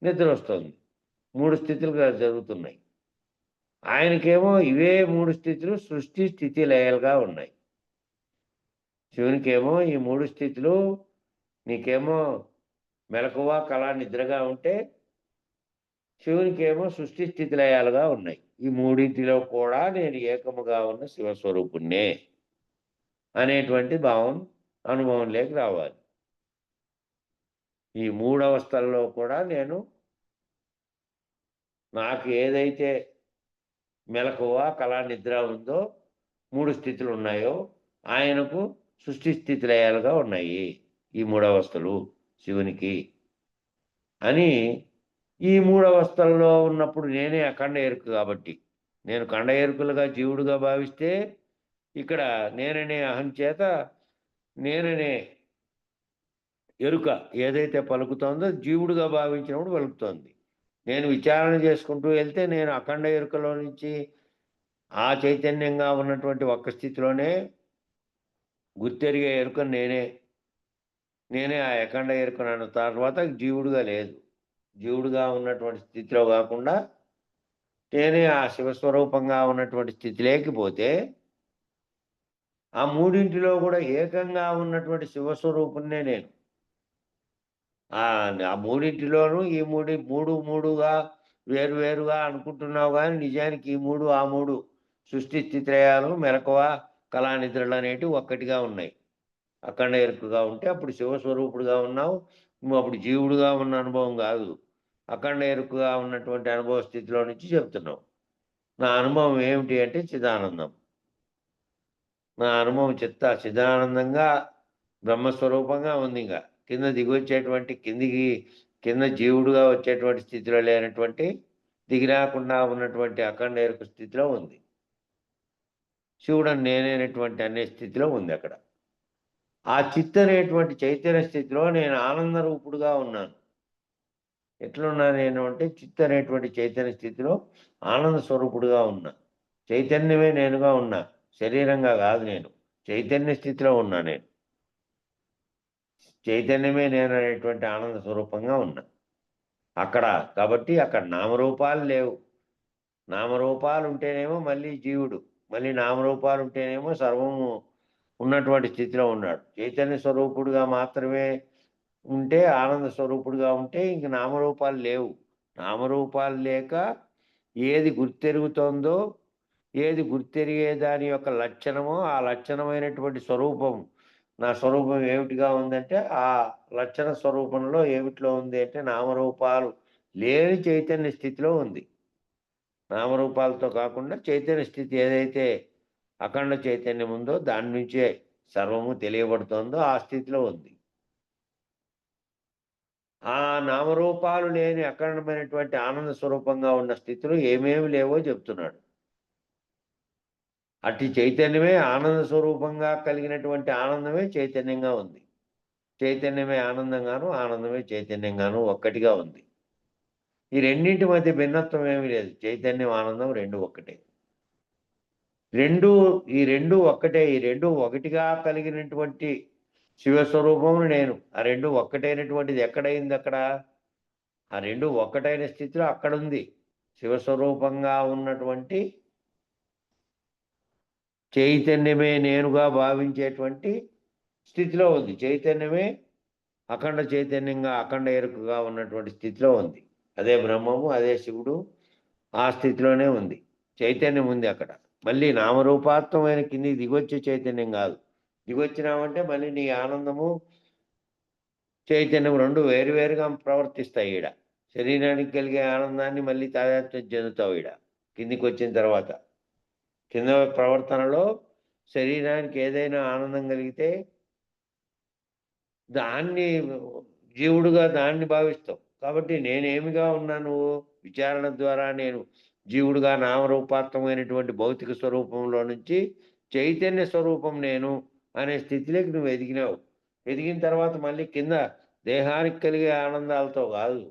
నిద్ర వస్తుంది. 3 స్థితులు జరుగుతున్నాయి. ఆయనకేమో ఇవే 3 స్థితులు సృష్టి స్థితి లయాలుగా ఉన్నాయి. శివునికేమో ఈ 3 స్థితులు, నీకేమో మెలకువ, కళ, నిద్రగా ఉంటే శివునికేమో సృష్టి స్థితి లయాలుగా ఉన్నాయి. ఈ 3టిలో కూడా నేను ఏకముగా ఉన్న శివస్వరూపుణ్ణే అనేటువంటి భావం అనుభవంలోకి రావాలి. ఈ 3 అవస్థల్లో కూడా నేను, నాకు ఏదైతే మెలకువ, కళ, నిద్ర ఉందో 3 స్థితులు ఉన్నాయో ఆయనకు సృష్టి స్థితి లయాలుగా ఉన్నాయి ఈ 3 అవస్థలు శివునికి అని. ఈ 3 అవస్థల్లో ఉన్నప్పుడు నేనే అఖండ ఎరుక కాబట్టి, నేను ఖండ ఎరుకలుగా జీవుడుగా భావిస్తే ఇక్కడ నేననే అహం చేత నేననే ఎరుక ఏదైతే పలుకుతోందో జీవుడుగా భావించినప్పుడు పలుకుతోంది. నేను విచారణ చేసుకుంటూ వెళ్తే నేను అఖండ ఎరుకలో నుంచి ఆ చైతన్యంగా ఉన్నటువంటి ఒక్క స్థితిలోనే గుర్తెరిగే ఎరుక నేనే ఆ అఖండ ఎరుకను అన్న తర్వాత జీవుడుగా లేదు. జీవుడుగా ఉన్నటువంటి స్థితిలో కాకుండా నేనే ఆ శివస్వరూపంగా ఉన్నటువంటి స్థితి లేకపోతే ఆ 3టిలో కూడా ఏకంగా ఉన్నటువంటి శివస్వరూపుణ్ణే నేను. ఆ మూడింటిలోనూ ఈ మూడుగా వేరుగా అనుకుంటున్నావు కానీ నిజానికి ఈ ఆ మూడు సృష్టి స్థితిలయాలు మెలకువ కళానిద్రలు అనేటివి ఒక్కటిగా ఉన్నాయి. అఖండ ఎరుకగా ఉంటే అప్పుడు శివస్వరూపుడుగా ఉన్నావు. నువ్వు అప్పుడు జీవుడుగా ఉన్న అనుభవం కాదు, అఖండ ఎరుకగా ఉన్నటువంటి అనుభవ స్థితిలో నుంచి చెప్తున్నావు. నా అనుభవం ఏమిటి అంటే చిదానందం. నా అనుభవం చిదానందంగా బ్రహ్మస్వరూపంగా ఉంది. ఇంకా కింద దిగొచ్చేటువంటి కింద జీవుడుగా వచ్చేటువంటి స్థితిలో లేనటువంటి దిగిరాకుండా ఉన్నటువంటి అఖండ ఎరుక స్థితిలో ఉంది. శివుడు నేనైనటువంటి అనే స్థితిలో ఉంది అక్కడ. ఆ చిత్ అనేటువంటి చైతన్య స్థితిలో నేను ఆనంద రూపుడుగా ఉన్నాను. ఎట్లున్నా నేను అంటే చిత్ అనేటువంటి చైతన్య స్థితిలో ఆనంద స్వరూపుడుగా ఉన్నా. చైతన్యమే నేనుగా ఉన్నా, శరీరంగా కాదు. నేను చైతన్య స్థితిలో ఉన్నా. నేను చైతన్యమే నేను అనేటువంటి ఆనంద స్వరూపంగా ఉన్నా అక్కడ. కాబట్టి అక్కడ నామరూపాలు లేవు. నామరూపాలు ఉంటేనేమో మళ్ళీ జీవుడు, మళ్ళీ నామరూపాలు ఉంటేనేమో సర్వము ఉన్నటువంటి స్థితిలో ఉన్నాడు. చైతన్య స్వరూపుడుగా మాత్రమే ఉంటే, ఆనంద స్వరూపుడుగా ఉంటే ఇంక నామరూపాలు లేవు. నామరూపాలు లేక ఏది గుర్తెరుగుతోందో, ఏది గుర్తెరిగే దాని యొక్క లక్షణమో, ఆ లక్షణమైనటువంటి స్వరూపం, నా స్వరూపం ఏమిటిగా ఉందంటే ఆ లక్షణ స్వరూపంలో ఏమిటిలో ఉంది అంటే నామరూపాలు లేని చైతన్య స్థితిలో ఉంది. నామరూపాలతో కాకుండా చైతన్య స్థితి ఏదైతే అఖండ చైతన్యం ఉందో దాని నుంచే సర్వము తెలియబడుతోందో ఆ స్థితిలో ఉంది. ఆ నామరూపాలు లేని అఖండమైనటువంటి ఆనంద స్వరూపంగా ఉన్న స్థితిలో ఏమేమి లేవో చెప్తున్నాడు. అట్టి చైతన్యమే ఆనంద స్వరూపంగా కలిగినటువంటి ఆనందమే చైతన్యంగా ఉంది. చైతన్యమే ఆనందంగాను, ఆనందమే చైతన్యంగాను ఒక్కటిగా ఉంది. ఈ రెండింటి మధ్య భిన్నత్వం ఏమీ లేదు. చైతన్యం, ఆనందం రెండు ఒక్కటే. ఈ రెండు ఒక్కటే. ఈ రెండు ఒకటిగా కలిగినటువంటి శివస్వరూపము నేను. ఆ రెండు ఒక్కటైనటువంటిది ఎక్కడైంది? అక్కడ ఆ రెండు ఒక్కటైన స్థితిలో అక్కడుంది. శివస్వరూపంగా ఉన్నటువంటి చైతన్యమే నేనుగా భావించేటువంటి స్థితిలో ఉంది. చైతన్యమే అఖండ చైతన్యంగా, అఖండ ఎరుకగా ఉన్నటువంటి స్థితిలో ఉంది. అదే బ్రహ్మము, అదే శివుడు. ఆ స్థితిలోనే ఉంది. చైతన్యం ఉంది అక్కడ. మళ్ళీ నామరూపాత్మమైన కిందికి దిగొచ్చే చైతన్యం కాదు. దిగొచ్చినామంటే మళ్ళీ నీ ఆనందము, చైతన్యం రెండు వేరువేరుగా ప్రవర్తిస్తాయి. ఈడ శరీరానికి కలిగే ఆనందాన్ని మళ్ళీ తాదాత్మ్యం చెందుతావు. ఈడ కిందికి వచ్చిన తర్వాత కింద ప్రవర్తనలో శరీరానికి ఏదైనా ఆనందం కలిగితే దాన్ని జీవుడుగా దాన్ని భావిస్తావు. కాబట్టి నేనేమిగా ఉన్నాను? విచారణ ద్వారా నేను జీవుడుగా నామరూపాత్మకమైనటువంటి భౌతిక స్వరూపంలో నుంచి చైతన్య స్వరూపం నేను అనే స్థితిలోకి నువ్వు ఎదిగినావు. ఎదిగిన తర్వాత మళ్ళీ కింద దేహానికి కలిగే ఆనందాలతో కాదు,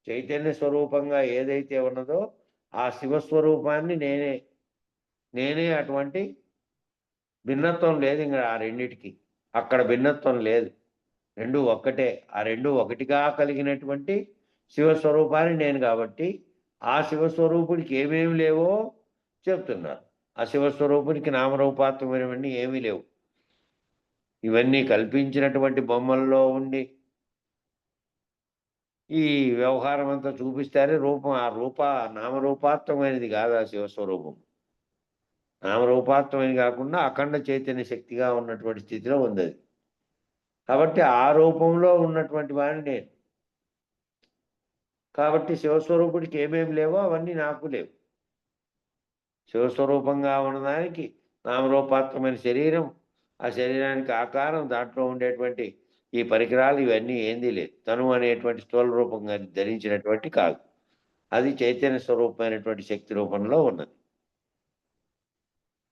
చైతన్య స్వరూపంగా ఏదైతే ఉన్నదో ఆ శివస్వరూపాన్ని నేనే అటువంటి భిన్నత్వం లేదు. ఇంకా ఆ రెండిటికి అక్కడ భిన్నత్వం లేదు. రెండు ఒక్కటే. ఆ రెండు ఒకటిగా కలిగినటువంటి శివస్వరూపాన్ని నేను. కాబట్టి ఆ శివస్వరూపుడికి ఏమేమి లేవో చెప్తున్నారు. ఆ శివస్వరూపుడికి నామరూపాత్మకమైనవన్నీ ఏమీ లేవు. ఇవన్నీ కల్పించినటువంటి బొమ్మల్లో ఉండి ఈ వ్యవహారం అంతా చూపిస్తారే రూపం. ఆ నామరూపాత్మకమైనది కాదు ఆ శివస్వరూపం. నామరూపాత్మకమైనది కాకుండా అఖండ చైతన్య శక్తిగా ఉన్నటువంటి స్థితిలో ఉంది అది. కాబట్టి ఆ రూపంలో ఉన్నటువంటి వాడిని నేను. కాబట్టి శివస్వరూపుడికి ఏమేమి లేవో అవన్నీ నాకు లేవు. శివస్వరూపంగా ఉన్నదానికి నామరూపాత్మకమైన శరీరం, ఆ శరీరానికి ఆకారం, దాంట్లో ఉండేటువంటి ఈ పరికరాలు ఇవన్నీ ఏంది లేదు. తను అనేటువంటి స్థూల రూపంగా ధరించినటువంటి కాదు. అది చైతన్య స్వరూపమైనటువంటి శక్తి రూపంలో ఉన్నది.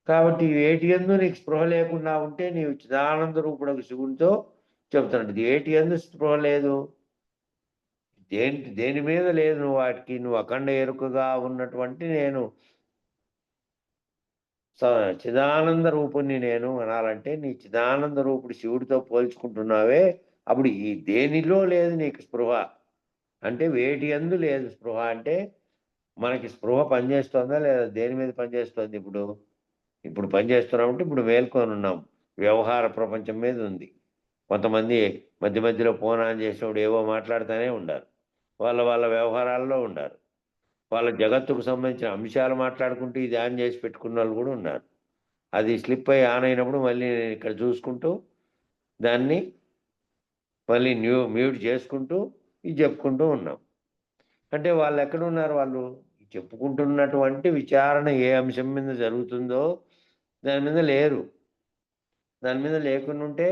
కాబట్టి వేటి యందు నీకు స్పృహ లేకుండా ఉంటే నీవు చిదానంద రూపుడకు శివునితో చెబుతున్నాడు. వేటి యందు స్పృహ లేదు, దేని మీద లేదు నువ్వు వాటికి. నువ్వు అఖండ ఎరుకగా ఉన్నటువంటి నేను చిదానంద రూపుణ్ణి నేను అనాలంటే నీ చిదానంద రూపుడు శివుడితో పోల్చుకుంటున్నావే. అప్పుడు ఈ దేనిలో లేదు నీకు స్పృహ అంటే వేటి యందు లేదు స్పృహ అంటే మనకి స్పృహ పనిచేస్తుందా లేదా? దేని మీద పనిచేస్తుంది? ఇప్పుడు పనిచేస్తున్నామంటే ఇప్పుడు మేల్కొని ఉన్నాం. వ్యవహార ప్రపంచం మీద ఉంది. కొంతమంది మధ్య మధ్యలో ఫోన్ ఆన్ చేసినప్పుడు ఏవో మాట్లాడుతూనే ఉండారు, వాళ్ళ వ్యవహారాల్లో ఉండారు, వాళ్ళ జగత్తుకు సంబంధించిన అంశాలు మాట్లాడుకుంటూ ఇది ఆన్ చేసి పెట్టుకున్న వాళ్ళు కూడా ఉన్నారు. అది స్లిప్ అయ్యి ఆన్ అయినప్పుడు మళ్ళీ నేను ఇక్కడ చూసుకుంటూ దాన్ని మళ్ళీ మ్యూట్ చేసుకుంటూ ఇది చెప్పుకుంటూ ఉన్నాం. అంటే వాళ్ళు ఎక్కడున్నారు? వాళ్ళు చెప్పుకుంటున్నటువంటి విచారణ ఏ అంశం మీద జరుగుతుందో దాని మీద లేరు. దాని మీద లేకుండా ఉంటే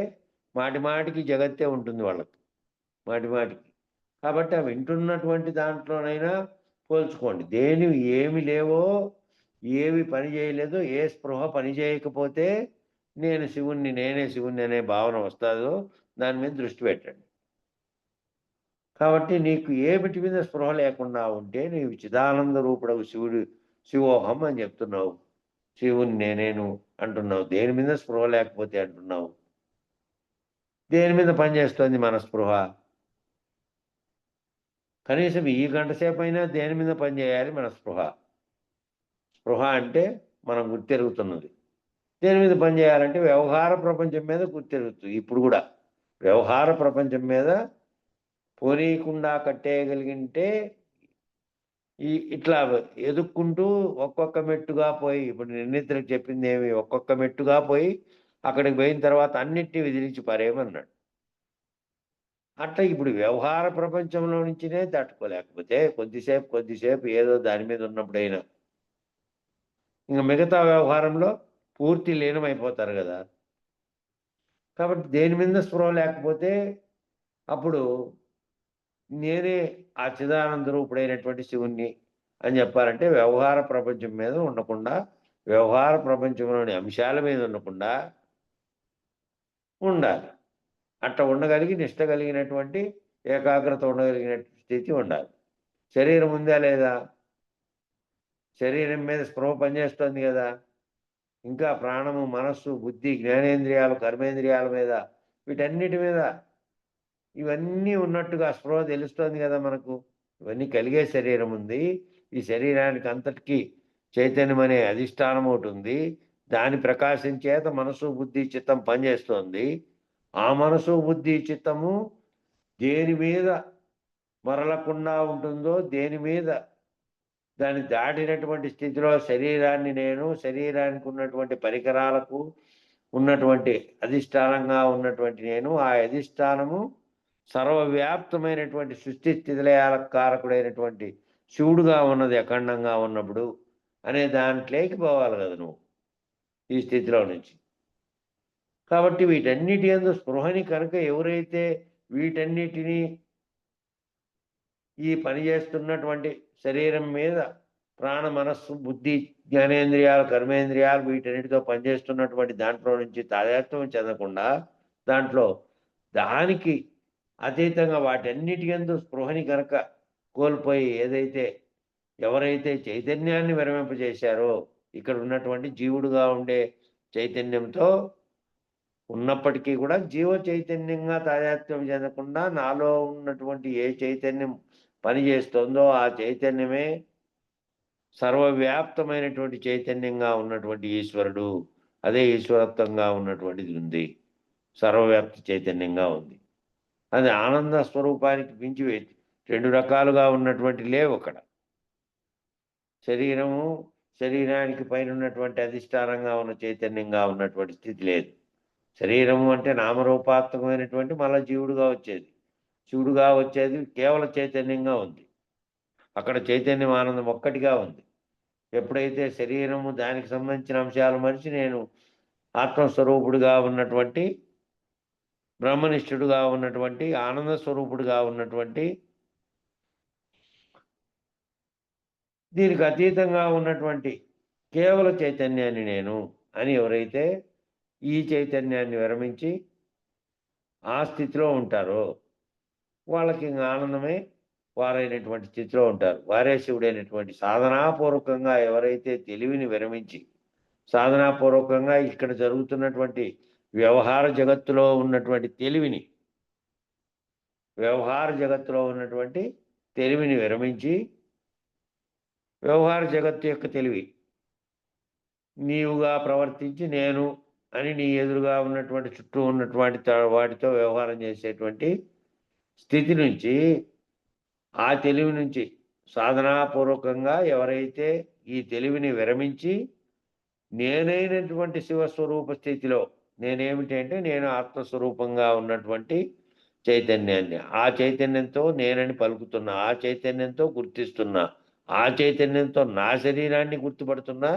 మాటికి జగత్తే ఉంటుంది వాళ్ళకి, మాటికి. కాబట్టి ఆ వింటున్నటువంటి దాంట్లోనైనా పోల్చుకోండి. ఏమి లేవో, ఏవి పని చేయలేదో, ఏ స్పృహ పని చేయకపోతే నేనే శివుణ్ణి అనే భావన వస్తుందో దాని మీద దృష్టి పెట్టండి. కాబట్టి నీకు ఏమిటి మీద స్పృహ లేకుండా ఉంటే నీవు చిదానంద రూపుడవు శివోహం అని చెప్తున్నావు, శివుణ్ణి నేను అంటున్నావు. దేని మీద స్పృహ లేకపోతే అంటున్నావు? దేని మీద పనిచేస్తుంది మన స్పృహ? కనీసం ఈ గంట సేపు అయినా దేని మీద పనిచేయాలి మన స్పృహ? స్పృహ అంటే మనం గుర్తెరుగుతున్నది. దేని మీద పనిచేయాలంటే వ్యవహార ప్రపంచం మీద గుర్తెరుగుతుంది. ఇప్పుడు కూడా వ్యవహార ప్రపంచం మీద పోనీయకుండా కట్టేయగలిగింటే ఇట్లా ఎదుక్కుంటూ ఒక్కొక్క మెట్టుగా పోయి, ఇప్పుడు నిర్ణీతలకు చెప్పింది ఏమి, ఒక్కొక్క మెట్టుగా పోయి అక్కడికి పోయిన తర్వాత అన్నిటినీ విదిలించి పారేయమన్నాడు. అట్లా ఇప్పుడు వ్యవహార ప్రపంచంలో నుంచినే తట్టుకోలేకపోతే కొద్దిసేపు ఏదో దాని మీద ఉన్నప్పుడైనా ఇంకా మిగతా వ్యవహారంలో పూర్తి లీనమైపోతారు కదా. కాబట్టి దేని మీద స్పృహ లేకపోతే అప్పుడు నేనే ఆ చిదానంద రూపుడైనటువంటి శివుణ్ణి అని చెప్పాలంటే వ్యవహార ప్రపంచం మీద ఉండకుండా, వ్యవహార ప్రపంచంలోని అంశాల మీద ఉండకుండా ఉండాలి. అట్లా ఉండగలిగి నిష్ట కలిగినటువంటి ఏకాగ్రత ఉండగలిగిన స్థితి ఉండాలి. శరీరం ఉందా లేదా? శరీరం మీద స్పృహ పనిచేస్తుంది కదా. ఇంకా ప్రాణము, మనస్సు, బుద్ధి, జ్ఞానేంద్రియాలు, కర్మేంద్రియాల మీద, వీటన్నిటి మీద ఇవన్నీ ఉన్నట్టుగా స్పృహ తెలుస్తోంది కదా మనకు. ఇవన్నీ కలిగే శరీరం ఉంది. ఈ శరీరానికి అంతటికీ చైతన్యం అనే అధిష్టానం ఒకటి ఉంది. దాని ప్రకాశం చేత మనసు, బుద్ధి, చిత్తం పనిచేస్తోంది. ఆ మనసు, బుద్ధి, చిత్తము దేని మీద మరలకుండా ఉంటుందో, దేని మీద దాన్ని దాటినటువంటి స్థితిలో శరీరానికి ఉన్నటువంటి పరికరాలకు ఉన్నటువంటి అధిష్టానంగా ఉన్నటువంటి నేను, ఆ అధిష్టానము సర్వవ్యాప్తమైనటువంటి సృష్టి స్థితిలయాల కారకుడైనటువంటి శివుడుగా ఉన్నది అఖండంగా ఉన్నప్పుడు అనే దాంట్లోకి పోవాలి కదా నువ్వు ఈ స్థితిలో నుంచి. కాబట్టి వీటన్నిటి యందు స్పృహని కనుక ఎవరైతే వీటన్నిటినీ ఈ పని చేస్తున్నటువంటి శరీరం మీద ప్రాణ, మనస్సు, బుద్ధి, జ్ఞానేంద్రియాలు, కర్మేంద్రియాలు వీటన్నిటితో పనిచేస్తున్నటువంటి దాంట్లో నుంచి తాదాత్మ్యం చెందకుండా దానికి అతీతంగా వాటన్నిటి యందు స్పృహని కనుక కోల్పోయి ఎవరైతే చైతన్యాన్ని విరమింపజేశారో, ఇక్కడ ఉన్నటువంటి జీవుడుగా ఉండే చైతన్యంతో ఉన్నప్పటికీ కూడా జీవ చైతన్యంగా తాదాత్మ్యం చెందకుండా నాలో ఉన్నటువంటి ఏ చైతన్యం పనిచేస్తుందో ఆ చైతన్యమే సర్వవ్యాప్తమైనటువంటి చైతన్యంగా ఉన్నటువంటి ఈశ్వరుడు. అదే ఈశ్వరత్వంగా ఉన్నటువంటిది ఉంది, సర్వవ్యాప్తి చైతన్యంగా ఉంది. అది ఆనంద స్వరూపానికి మించి రెండు రకాలుగా ఉన్నటువంటి లేవు అక్కడ. శరీరానికి పైన ఉన్నటువంటి అధిష్టానంగా ఉన్న చైతన్యంగా ఉన్నటువంటి స్థితి లేదు. శరీరము అంటే నామరూపాత్మకమైనటువంటి మళ్ళా శివుడుగా వచ్చేది కేవల చైతన్యంగా ఉంది. అక్కడ చైతన్యం, ఆనందం ఒక్కటిగా ఉంది. ఎప్పుడైతే శరీరము, దానికి సంబంధించిన అంశాలు మనిషి నేను ఆత్మస్వరూపుడుగా ఉన్నటువంటి, బ్రహ్మనిష్ఠుడుగా ఉన్నటువంటి, ఆనంద స్వరూపుడుగా ఉన్నటువంటి, దీనికి అతీతంగా ఉన్నటువంటి కేవల చైతన్యాన్ని నేను అని ఎవరైతే ఈ చైతన్యాన్ని విరమించి ఆ స్థితిలో ఉంటారో వాళ్ళకి ఆనందమే వారైనటువంటి స్థితిలో ఉంటారు. వారే శివుడైనటువంటి సాధనాపూర్వకంగా ఎవరైతే తెలివిని విరమించి సాధనాపూర్వకంగా ఇక్కడ జరుగుతున్నటువంటి వ్యవహార జగత్తులో ఉన్నటువంటి తెలివిని విరమించి వ్యవహార జగత్తు యొక్క తెలివి నీవుగా ప్రవర్తించి నేను అని నీ ఎదురుగా ఉన్నటువంటి చుట్టూ ఉన్నటువంటి వాటితో వ్యవహారం చేసేటువంటి స్థితి నుంచి, ఆ తెలివి నుంచి సాధనాపూర్వకంగా ఎవరైతే ఈ తెలివిని విరమించి నేనైనటువంటి శివస్వరూప స్థితిలో, నేనేమిటి అంటే నేను ఆత్మస్వరూపంగా ఉన్నటువంటి చైతన్యాన్ని, ఆ చైతన్యంతో నేనని పలుకుతున్నా, ఆ చైతన్యంతో గుర్తిస్తున్నా, ఆ చైతన్యంతో నా శరీరాన్ని గుర్తుపడుతున్నా,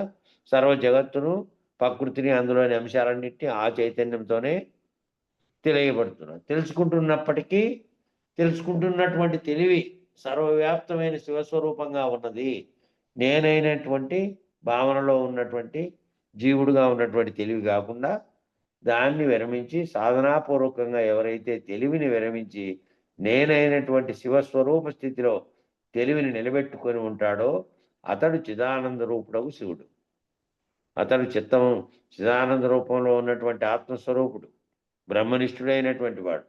సర్వ జగత్తును, ప్రకృతిని, అందులోని అంశాలన్నింటినీ ఆ చైతన్యంతోనే తెలియబడుతున్నా. తెలుసుకుంటున్నప్పటికీ తెలుసుకుంటున్నటువంటి తెలివి సర్వవ్యాప్తమైన శివస్వరూపంగా ఉన్నది. నేనైనటువంటి భావనలో ఉన్నటువంటి జీవుడుగా ఉన్నటువంటి తెలివి కాకుండా దాన్ని విరమించి సాధనాపూర్వకంగా ఎవరైతే తెలివిని విరమించి నేనైనటువంటి శివస్వరూప స్థితిలో తెలివిని నిలబెట్టుకొని ఉంటాడో అతడు చిదానంద రూపుడగు శివుడు. అతడు చిదానంద రూపంలో ఉన్నటువంటి ఆత్మస్వరూపుడు, బ్రహ్మనిష్ఠుడైనటువంటి వాడు.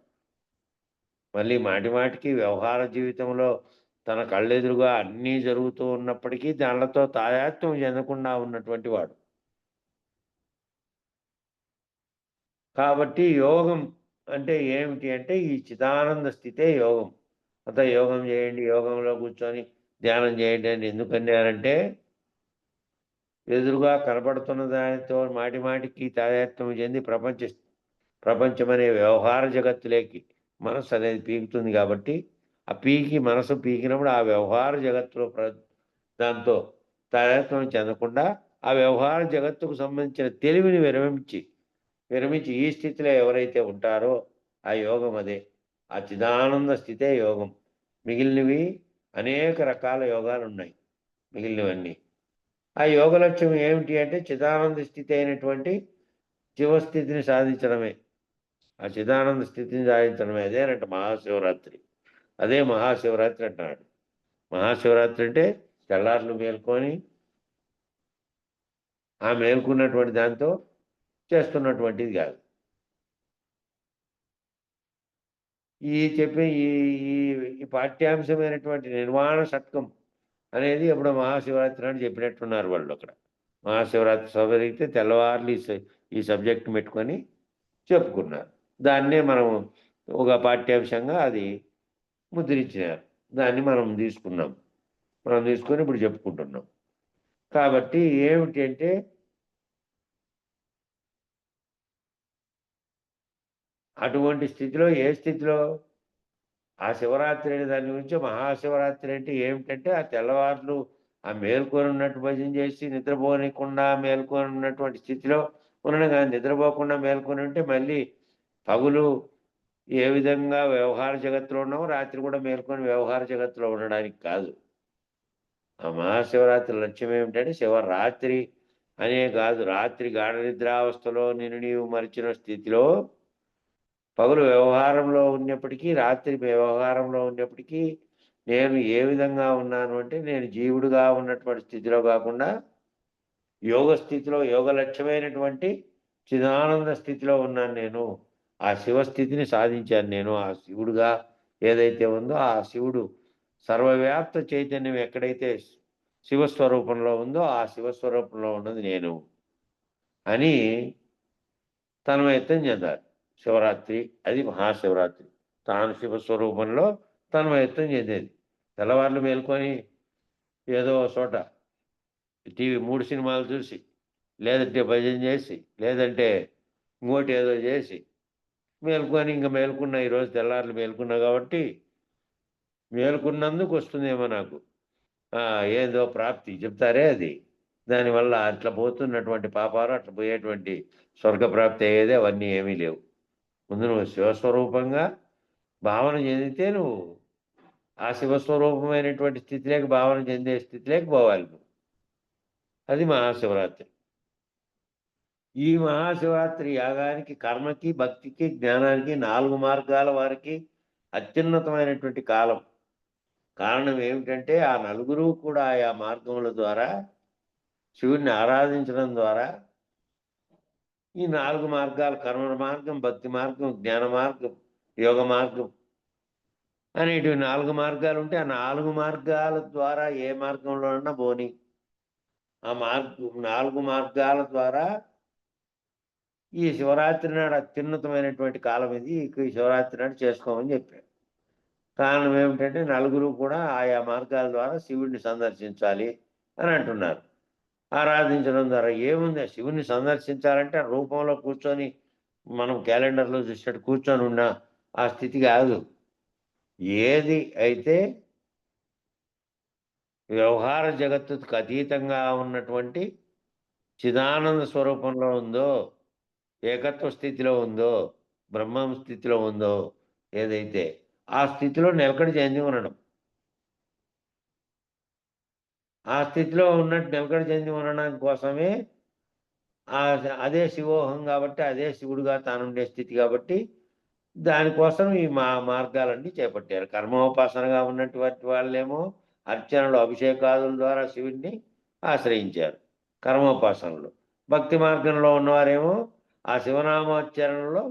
మళ్ళీ మాటి మాటికి వ్యవహార జీవితంలో తన కళ్ళెదురుగా అన్నీ జరుగుతూ ఉన్నప్పటికీ దానితో తాదాత్మ్యం చెందకుండా ఉన్నటువంటి వాడు. కాబట్టి యోగం అంటే ఏమిటి అంటే ఈ చిదానంద స్థితే యోగం. అంత యోగం చేయండి, యోగంలో కూర్చొని ధ్యానం చేయండి అని ఎందుకన్నారంటే ఎదురుగా కనపడుతున్న దానితో మాటి మాటికి తాదాత్మ్యం చెంది ప్రపంచం అనే వ్యవహార జగత్తులోకి మనసు అనేది పీకుతుంది. కాబట్టి ఆ మనసు పీకినప్పుడు ఆ వ్యవహార జగత్తులో దాంతో తాదాత్మ్యం చెందకుండా ఆ వ్యవహార జగత్తుకు సంబంధించిన తెలివిని విరమించి ఈ స్థితిలో ఎవరైతే ఉంటారో ఆ యోగం అదే, ఆ చిదానంద స్థితే యోగం. మిగిలినవి అనేక రకాల యోగాలు ఉన్నాయి. మిగిలినవన్నీ ఆ యోగ లక్ష్యం ఏమిటి అంటే చిదానంద స్థితి అయినటువంటి శివస్థితిని సాధించడమే. ఆ చిదానంద స్థితిని సాధించడమే అదేనంట మహాశివరాత్రి. అదే మహాశివరాత్రి అంటున్నాడు. మహాశివరాత్రి అంటే తెల్లార్లు మేల్కొని ఆ మేల్కున్నటువంటి దాంతో చేస్తున్నటువంటిది కాదు. చెప్పే ఈ పాఠ్యాంశమైనటువంటి నిర్వాణ షట్కం అనేది ఎప్పుడో మహాశివరాత్రి అని చెప్పినట్టున్నారు వాళ్ళు. అక్కడ మహాశివరాత్రి సభ జరిగితే తెల్లవార్లు ఈ సబ్జెక్ట్ పెట్టుకొని చెప్పుకున్నారు. దాన్నే మనం ఒక పాఠ్యాంశంగా అది ముద్రించినారు. దాన్ని మనం తీసుకొని ఇప్పుడు చెప్పుకుంటున్నాం. కాబట్టి ఏమిటి అంటే అటువంటి స్థితిలో, ఏ స్థితిలో ఆ శివరాత్రి అనే దాని గురించి మహాశివరాత్రి అంటే ఏమిటంటే ఆ తెల్లవార్లు ఆ మేల్కొని ఉన్నట్టు భజన చేసి నిద్రపోనికుండా మేల్కొని ఉన్నటువంటి స్థితిలో ఉండడం కానీ, నిద్రపోకుండా మేల్కొని ఉంటే మళ్ళీ పగులు ఏ విధంగా వ్యవహార జగత్తులో ఉన్నామో రాత్రి కూడా మేల్కొని వ్యవహార జగత్తులో ఉండడానికి కాదు. ఆ మహాశివరాత్రి లక్ష్యం ఏమిటంటే శివరాత్రి అనే కాదు, రాత్రి గాఢ నిద్రావస్థలో నీవు మరిచిన స్థితిలో పగులు వ్యవహారంలో ఉన్నప్పటికీ, రాత్రి వ్యవహారంలో ఉన్నప్పటికీ నేను ఏ విధంగా ఉన్నాను అంటే నేను జీవుడుగా ఉన్నటువంటి స్థితిలో కాకుండా యోగ స్థితిలో, యోగ లక్ష్యమైనటువంటి చిదానంద స్థితిలో ఉన్నాను నేను. ఆ శివస్థితిని సాధించాను నేను. ఆ శివుడుగా ఏదైతే ఉందో ఆ శివుడు సర్వవ్యాప్త చైతన్యం ఎక్కడైతే శివస్వరూపంలో ఉందో ఆ శివస్వరూపంలో ఉన్నది నేను అని తన్మయత్వం చెందాలి. శివరాత్రి అది మహాశివరాత్రి. తాను శివస్వరూపంలో తన్మయత్వం చెందేది. తెల్లవార్లు మేల్కొని ఏదో చోట టీవీ 3 సినిమాలు చూసి, లేదంటే భజన చేసి, లేదంటే ఇంకోటి ఏదో చేసి మేల్కొని ఇంకా మేల్కున్నా, ఈరోజు తెల్లార్లు మేల్కున్నా కాబట్టి మేల్కున్నందుకు వస్తుందేమో నాకు ఏదో ప్రాప్తి చెప్తారే అది. దానివల్ల అట్లా పోతున్నటువంటి పాపాలు, అట్లా పోయేటువంటి స్వర్గప్రాప్తి అయ్యేది అవన్నీ ఏమీ లేవు. ముందు నువ్వు శివస్వరూపంగా భావన చెందితే నువ్వు ఆ శివస్వరూపమైనటువంటి స్థితిలోకి భావన చెందే స్థితిలోకి పోవాలి నువ్వు. అది మహాశివరాత్రి. ఈ మహాశివరాత్రి యాగానికి, కర్మకి, భక్తికి, జ్ఞానానికి 4 మార్గాల వారికి అత్యున్నతమైనటువంటి కాలం. కారణం ఏమిటంటే ఆ నలుగురు కూడా ఆయా మార్గముల ద్వారా శివుణ్ణి ఆరాధించడం ద్వారా ఈ 4 మార్గాలు, కర్మ మార్గం, భక్తి మార్గం, జ్ఞాన మార్గం, యోగ మార్గం అనేటివి 4 మార్గాలు ఉంటే ఆ 4 మార్గాల ద్వారా ఏ మార్గంలో ఉన్నా పోని, ఆ 4 మార్గాల ద్వారా ఈ శివరాత్రి నాడు అత్యున్నతమైనటువంటి కాలం ఇది, ఈ శివరాత్రి నాడు చేసుకోమని చెప్పాడు. కారణం ఏమిటంటే నలుగురు కూడా ఆయా మార్గాల ద్వారా శివుడిని సందర్శించాలి అని అంటున్నారు. ఆరాధించడం ద్వారా ఏముంది, శివుని సందర్శించాలంటే ఆ రూపంలో కూర్చొని మనం క్యాలెండర్లో చూసినట్టు కూర్చొని ఉన్న ఆ స్థితి కాదు. ఏది అయితే వ్యవహార జగత్తుకు అతీతంగా ఉన్నటువంటి చిదానంద స్వరూపంలో ఉందో, ఏకత్వ స్థితిలో ఉందో, బ్రహ్మం స్థితిలో ఉందో, ఏదైతే ఆ స్థితిలో నిలకడ చెంది ఉండడం, ఆ స్థితిలో ఉన్నట్టు నిలకడ చెంది ఉండడం కోసమే అదే శివోహం కాబట్టి, అదే శివుడుగా తానుండే స్థితి కాబట్టి దానికోసం ఈ మార్గాలన్నీ చేపట్టారు. కర్మోపాసనగా ఉన్నటువంటి వాళ్ళేమో అర్చనలు, అభిషేకాదుల ద్వారా శివుడిని ఆశ్రయించారు కర్మోపాసనలు. భక్తి మార్గంలో ఉన్నవారేమో ఆ శివనామోచ్చరణలో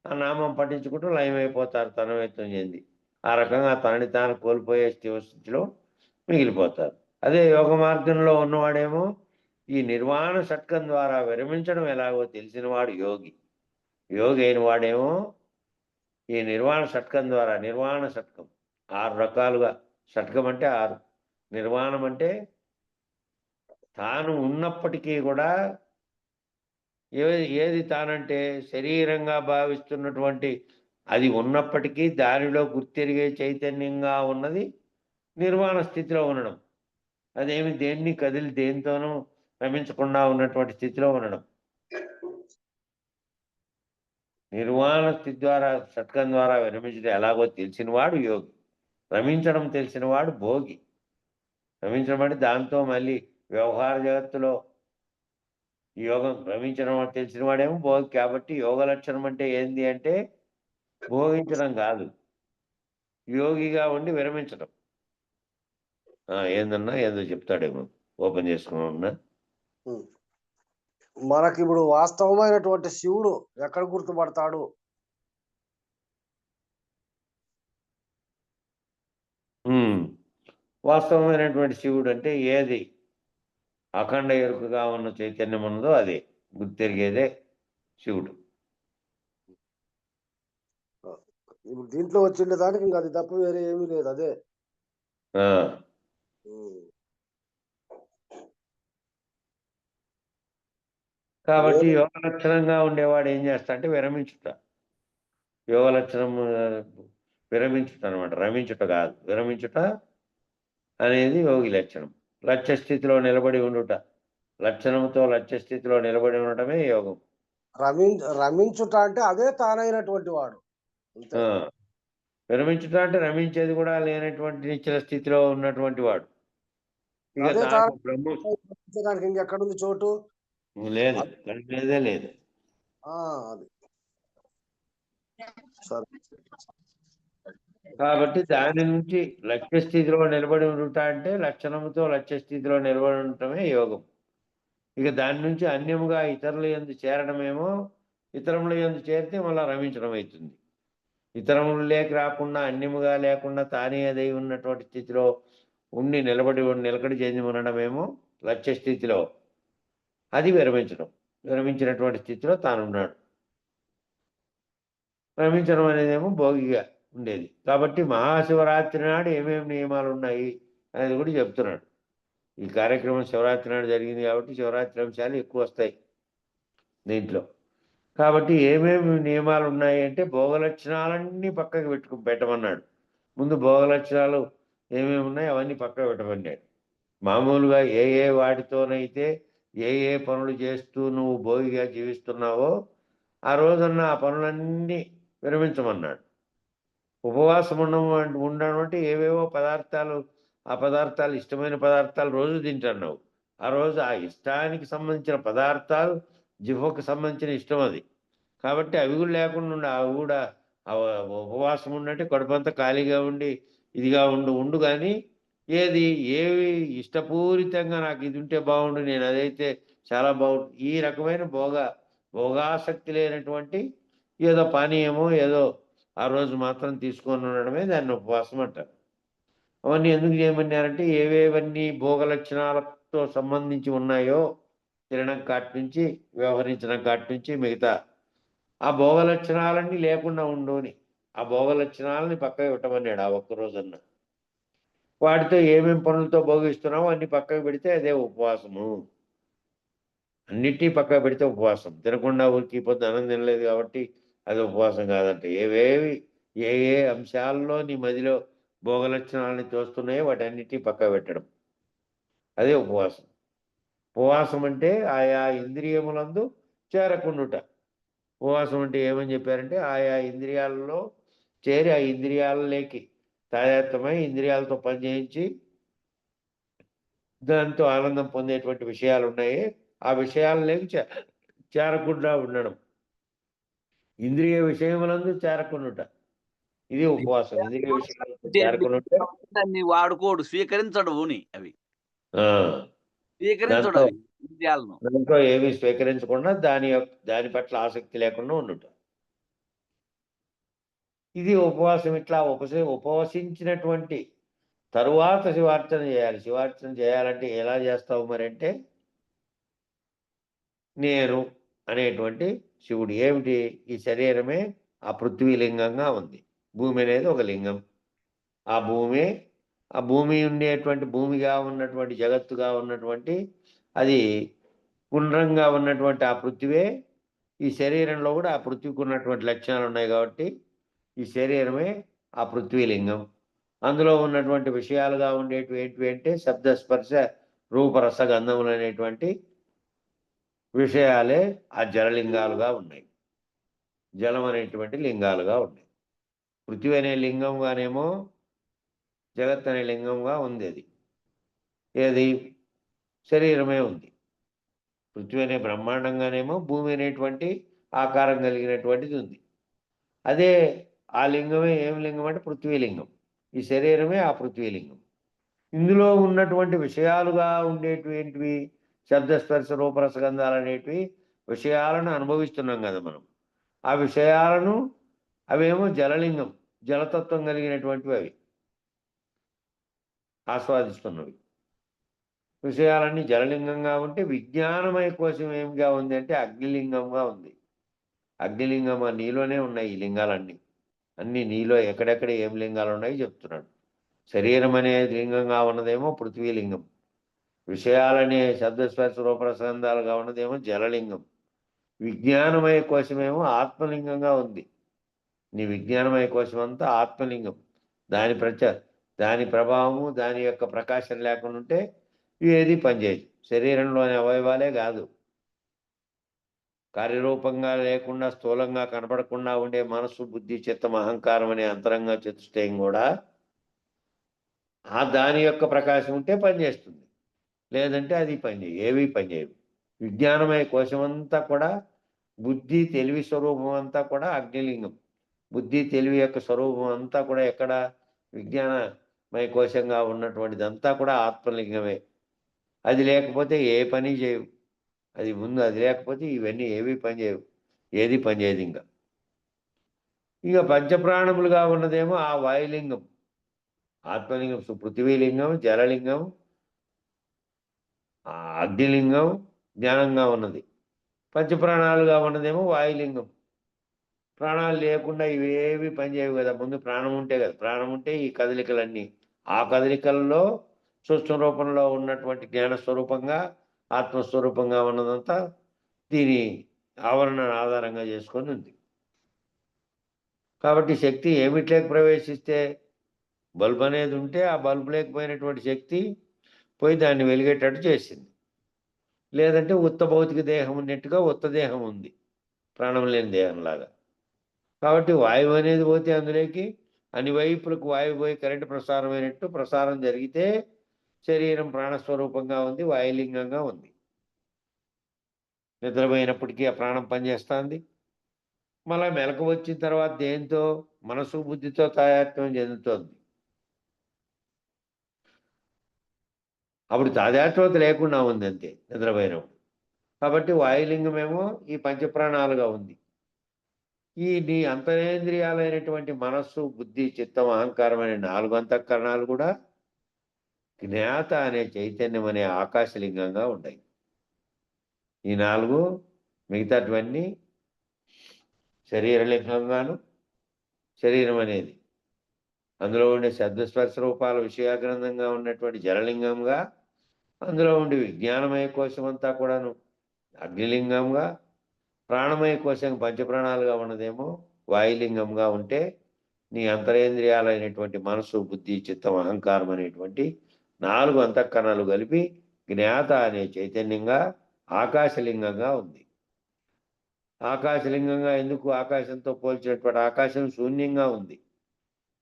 ఆ నామం పఠించుకుంటూ లయమైపోతారు తన్మయత్వం చెంది. ఆ రకంగా తనని తాను కోల్పోయే స్థితిలో మిగిలిపోతారు. అదే యోగ మార్గంలో ఉన్నవాడేమో ఈ నిర్వాణ షట్కం ద్వారా విరమించడం ఎలాగో తెలిసినవాడు యోగి. యోగి అయిన వాడేమో ఈ నిర్వాణ షట్కం ద్వారా, నిర్వాణ షట్కం 6 రకాలుగా, షట్కం అంటే 6, నిర్వాణం అంటే తాను ఉన్నప్పటికీ కూడా ఏది తానంటే శరీరంగా భావిస్తున్నటువంటి అది ఉన్నప్పటికీ దానిలో గుర్తెరిగే చైతన్యంగా ఉన్నది నిర్వాణ స్థితిలో ఉండడం. అదేమి దేన్ని కదిలి దేనితోనూ రమించకుండా ఉన్నటువంటి స్థితిలో ఉండడం. నిర్వాణ స్థితి ద్వారా, షట్కం ద్వారా విరమించడం ఎలాగో తెలిసినవాడు యోగి. రమించడం తెలిసినవాడు భోగి. రమించడం అంటే దాంతో మళ్ళీ వ్యవహార జగత్తులో యోగం రమించడం తెలిసిన వాడేమో భోగి. కాబట్టి యోగ లక్షణం అంటే ఏంది అంటే భోగించడం కాదు, యోగిగా ఉండి విరమించడం. ఏందన్నా ఏదో చెప్తాడేమో, ఓపెన్ చేసుకున్నా. మనకి ఇప్పుడు వాస్తవమైనటువంటి శివుడు ఎక్కడ గుర్తుపడతాడు? వాస్తవమైనటువంటి శివుడు అంటే ఏది అఖండ ఎరుకగా ఉన్న చైతన్యం ఉన్నదో అదే గుర్తెరిగేదే శివుడు. ఇప్పుడు దీంట్లో వచ్చిండే దానికి ఇంకా అది తప్ప వేరే ఏమీ లేదు. అదే కాబట్టి యోగ లక్షణంగా ఉండేవాడు ఏం చేస్తా అంటే విరమించుట. యోగ లక్షణం విరమించుట అనమాట, రమించుట కాదు. విరమించుట అనేది యోగి లక్షణం. లక్ష్య స్థితిలో నిలబడి ఉండుట, లక్షణంతో లక్ష్య స్థితిలో నిలబడి ఉండటమే యోగం. రమించుట అంటే అదే తానైనటువంటి వాడు. విరమించుట అంటే రమించేది కూడా లేనటువంటి నిశ్చల స్థితిలో ఉన్నటువంటి వాడు. ఇక బ్రహ్మానికి ఇంకెక్కడుంది చోటు? లేదు, లేదే లేదు. అది కాబట్టి దాని నుంచి లక్ష్య స్థితిలో నిలబడి ఉండుట అంటే లక్షణంతో లక్ష్య స్థితిలో నిలబడి ఉండటమే యోగం. ఇక దాని నుంచి అన్యముగా ఇతరుల యందు చేరడమేమో, ఇతరముల యందు చేరితే మళ్ళీ రమించడం అవుతుంది. ఇతరములు లేక రాకుండా, అన్యముగా లేకుండా తానే అదై ఉన్నటువంటి స్థితిలో ఉండి నిలకడి చెంది ఉండడమేమో లక్ష్య స్థితిలో, అది విరమించడం. విరమించినటువంటి స్థితిలో తానున్నాడు. రమించడం అనేదేమో భోగిగా ఉండేది. కాబట్టి మహాశివరాత్రి నాడు ఏమేమి నియమాలు ఉన్నాయి అనేది కూడా చెప్తున్నాడు. ఈ కార్యక్రమం శివరాత్రి నాడు జరిగింది కాబట్టి శివరాత్రి అంశాలు ఎక్కువ వస్తాయి దీంట్లో. కాబట్టి ఏమేమి నియమాలు ఉన్నాయి అంటే భోగ లక్షణాలన్నీ పక్కకు పెట్టమన్నాడు. ముందు భోగ లక్షణాలు ఏమేమి ఉన్నాయి అవన్నీ పక్కకు పెట్టమన్నాడు. మామూలుగా ఏ వాటితోనైతే ఏ పనులు చేస్తూ నువ్వు భోగిగా జీవిస్తున్నావో ఆ రోజున్న ఆ పనులన్నీ విరమించమన్నాడు. ఉపవాసం ఉండడం అంటే ఏవేవో పదార్థాలు, ఆ పదార్థాలు ఇష్టమైన పదార్థాలు రోజు తింటున్నావు. ఆ రోజు ఆ ఇష్టానికి సంబంధించిన పదార్థాలు జిహ్వకు సంబంధించిన ఇష్టం అది. కాబట్టి అవి కూడా లేకుండా అవి కూడా ఉపవాసం ఉన్నట్టే కడుపంతా ఖాళీగా ఉండి ఇదిగా ఉండు కానీ ఏవి ఇష్టపూరితంగా నాకు ఇది ఉంటే బాగుండు, నేను అదైతే చాలా బాగుండు, ఈ రకమైన భోగాసక్తి లేనటువంటి ఏదో పానీయమో ఏదో ఆ రోజు మాత్రం తీసుకొని ఉండడమే దాన్ని ఉపవాసం అంటారు. అవన్నీ ఎందుకు చేయమన్నారంటే ఏవేవన్నీ భోగ లక్షణాలతో సంబంధించి ఉన్నాయో తినడం కాటి నుంచి వ్యవహరించడం కాటి నుంచి మిగతా ఆ భోగ లక్షణాలన్నీ లేకుండా ఉండుని ఆ భోగ లక్షణాలని పక్కకు పెట్టమన్నాడు ఆ ఒక్క రోజన్న. వాటితో ఏమేం పనులతో భోగిస్తున్నామో అన్ని పక్కకు పెడితే అదే ఉపవాసము. అన్నిటినీ పక్కకు పెడితే ఉపవాసం. తినకుండా ఊరికి పొద్దు అన్నం తినలేదు కాబట్టి అది ఉపవాసం కాదంట. ఏ ఏ అంశాల్లో నీ మదిలో భోగ లక్షణాలని చూస్తున్నాయో వాటన్నిటినీ పక్కకు పెట్టడం అదే ఉపవాసం. ఉపవాసం అంటే ఆయా ఇంద్రియములందు చేరకుండుట. ఉపవాసం అంటే ఏమని చెప్పారంటే ఆయా ఇంద్రియాలలో చేరి ఆ ఇంద్రియాలలోకి తాదాత్మ్యమై ఇంద్రియాలతో పనిచేయించి దాంతో ఆనందం పొందేటువంటి విషయాలు ఉన్నాయి ఆ విషయాలలోకి చేరకుండా ఉండడం. ఇంద్రియ విషయములందు చేరకుండుట ఇది ఉపవాసం. ఇంద్రియ విషయాలతో చేరకుండుట దాన్ని వాడుకోడు, స్వీకరించడు అవి ఆ, స్వీకరించడు దాంతో అవి ఇంద్రియాలను. దాంట్లో ఏమీ స్వీకరించకుండా దాని పట్ల ఆసక్తి లేకుండా ఉండుట ఇది ఉపవాసం. ఇట్లా ఉపవసించినటువంటి తరువాత శివార్చన చేయాలి. శివార్చన చేయాలంటే ఎలా చేస్తావు మరి అంటే నేను అనేటువంటి శివుడు ఏమిటి ఈ శరీరమే ఆ పృథ్వీలింగంగా ఉంది. భూమి అనేది ఒక లింగం. ఆ భూమి ఉండేటువంటి భూమిగా ఉన్నటువంటి జగత్తుగా ఉన్నటువంటి అది గుండ్రంగా ఉన్నటువంటి ఆ పృథ్వే ఈ శరీరంలో కూడా ఆ పృథ్వీకి ఉన్నటువంటి లక్షణాలు ఉన్నాయి కాబట్టి ఈ శరీరమే ఆ పృథ్వీలింగం. అందులో ఉన్నటువంటి విషయాలుగా ఉండేటివి ఏంటివి అంటే శబ్దస్పర్శ రూపరస గంధములు అనేటువంటి విషయాలే ఆ జలలింగాలుగా ఉన్నాయి. జలం అనేటువంటి లింగాలుగా ఉన్నాయి. పృథ్వీ అనే లింగంగానేమో జగత్ అనే లింగంగా ఉంది. అది ఏది శరీరమే ఉంది. పృథ్వీ అనే బ్రహ్మాండంగానేమో భూమి అనేటువంటి ఆకారం కలిగినటువంటిది ఉంది. అదే ఆ లింగమే ఏం లింగం అంటే పృథ్వీలింగం. ఈ శరీరమే ఆ పృథ్వీలింగం. ఇందులో ఉన్నటువంటి విషయాలుగా ఉండేటివి ఏంటివి శబ్దస్పర్శ రూపరసగంధాలు అనేటివి విషయాలను అనుభవిస్తున్నాం కదా మనం. ఆ విషయాలను అవేమో జలలింగం జలతత్వం కలిగినటువంటివి అవి ఆస్వాదిస్తున్నవి. విషయాలన్నీ జలలింగంగా ఉంటే విజ్ఞానమయ కోశం ఏమిగా ఉంది అంటే అగ్నిలింగంగా ఉంది. అగ్నిలింగం నీలోనే ఉన్నాయి ఈ లింగాలన్నీ. అన్నీ నీలో ఎక్కడెక్కడ ఏం లింగాలు ఉన్నాయి చెప్తున్నాడు. శరీరం అనే లింగంగా ఉన్నదేమో పృథ్వీలింగం. విషయాలనే శబ్దస్పర్శ రూపరసంధాలుగా ఉన్నదేమో జలలింగం. విజ్ఞానమయ కోశమేమో ఆత్మలింగంగా ఉంది. నీ విజ్ఞానమయ కోశం అంతా ఆత్మలింగం. దాని ప్రభావము దాని యొక్క ప్రకాశం లేకుండా ఉంటే ఏది పనిచేయదు. శరీరంలోని అవయవాలే కాదు, కార్యరూపంగా లేకుండా స్థూలంగా కనపడకుండా ఉండే మనస్సు బుద్ధి చిత్తం అహంకారం అనే అంతరంగ చతుష్టయం కూడా ఆ దాని యొక్క ప్రకాశం ఉంటే పనిచేస్తుంది. లేదంటే అది ఏవి పనిచేయవు. విజ్ఞానమయ కోశమంతా కూడా బుద్ధి తెలివి స్వరూపం అంతా కూడా అగ్నిలింగం. బుద్ధి తెలివి యొక్క స్వరూపం అంతా కూడా ఎక్కడ విజ్ఞానమయ కోశంగా ఉన్నటువంటిదంతా కూడా ఆత్మలింగమే. అది లేకపోతే ఏ పని చేయవు. అది లేకపోతే ఇవన్నీ ఏవి పనిచేయవు. ఏది పనిచేయదు. ఇంకా పంచప్రాణములుగా ఉన్నదేమో ఆ వాయులింగం ఆత్మలింగం, పృథ్వీలింగం, జలలింగం, అగ్నిలింగం జ్ఞానంగా ఉన్నది. పంచప్రాణాలుగా ఉన్నదేమో వాయులింగం. ప్రాణాలు లేకుండా ఇవేవి పనిచేయవు కదా. ముందు ప్రాణం ఉంటే కదా, ప్రాణం ఉంటే ఈ కదలికలన్నీ ఆ కదలికల్లో సూక్ష్మ రూపంలో ఉన్నటువంటి జ్ఞానస్వరూపంగా ఆత్మస్వరూపంగా ఉన్నదంతా దీని ఆవరణను ఆధారంగా చేసుకొని ఉంది. కాబట్టి శక్తి ఏమిట్లోకి ప్రవేశిస్తే బల్బు అనేది ఉంటే ఆ బల్బు లేకపోయినటువంటి శక్తి పోయి దాన్ని వెలిగేటట్టు చేసింది. లేదంటే ఉత్త భౌతిక దేహం ఉన్నట్టుగా ఉత్త దేహం ఉంది, ప్రాణం లేని దేహంలాగా. కాబట్టి వాయువు అనేది పోతే అందులోకి అన్ని వైపులకు వాయువు పోయి కరెంటు ప్రసారమైనట్టు ప్రసారం జరిగితే శరీరం ప్రాణస్వరూపంగా ఉంది, వాయులింగంగా ఉంది. నిద్రపోయినప్పటికీ ఆ ప్రాణం పనిచేస్తుంది. మళ్ళీ మెలకు వచ్చిన తర్వాత దేంతో మనసు బుద్ధితో తాదాత్మ్యం చెందుతోంది. అప్పుడు తాదాత్మ్యత లేకుండా ఉంది అంతే నిద్రపోయినప్పుడు. కాబట్టి వాయులింగమేమో ఈ పంచప్రాణాలుగా ఉంది. ఈ నీ అంతరేంద్రియాలైనటువంటి మనస్సు బుద్ధి చిత్తం అహంకారం అనే 4 అంతఃకరణాలు కూడా జ్ఞాత అనే చైతన్యం అనే ఆకాశలింగంగా ఉంటాయి. ఈ 4 మిగతాటివన్నీ శరీరలింగంగాను, శరీరం అనేది అందులో ఉండే శబ్దస్పర్శ రూపాల విషయాగ్రంథంగా ఉన్నటువంటి జలలింగంగా, అందులో ఉండే విజ్ఞానమయ కోశం అంతా కూడాను అగ్నిలింగంగా, ప్రాణమయ కోశం పంచప్రాణాలుగా ఉన్నదేమో వాయులింగంగా ఉంటే, నీ అంతరేంద్రియాలైనటువంటి మనసు, బుద్ధి, చిత్తం, అహంకారం అనేటువంటి 4 అంతఃకరణలు కలిపి జ్ఞాత అనే చైతన్యంగా ఆకాశలింగంగా ఉంది. ఆకాశలింగంగా ఎందుకు? ఆకాశంతో పోల్చినటువంటి ఆకాశం శూన్యంగా ఉంది.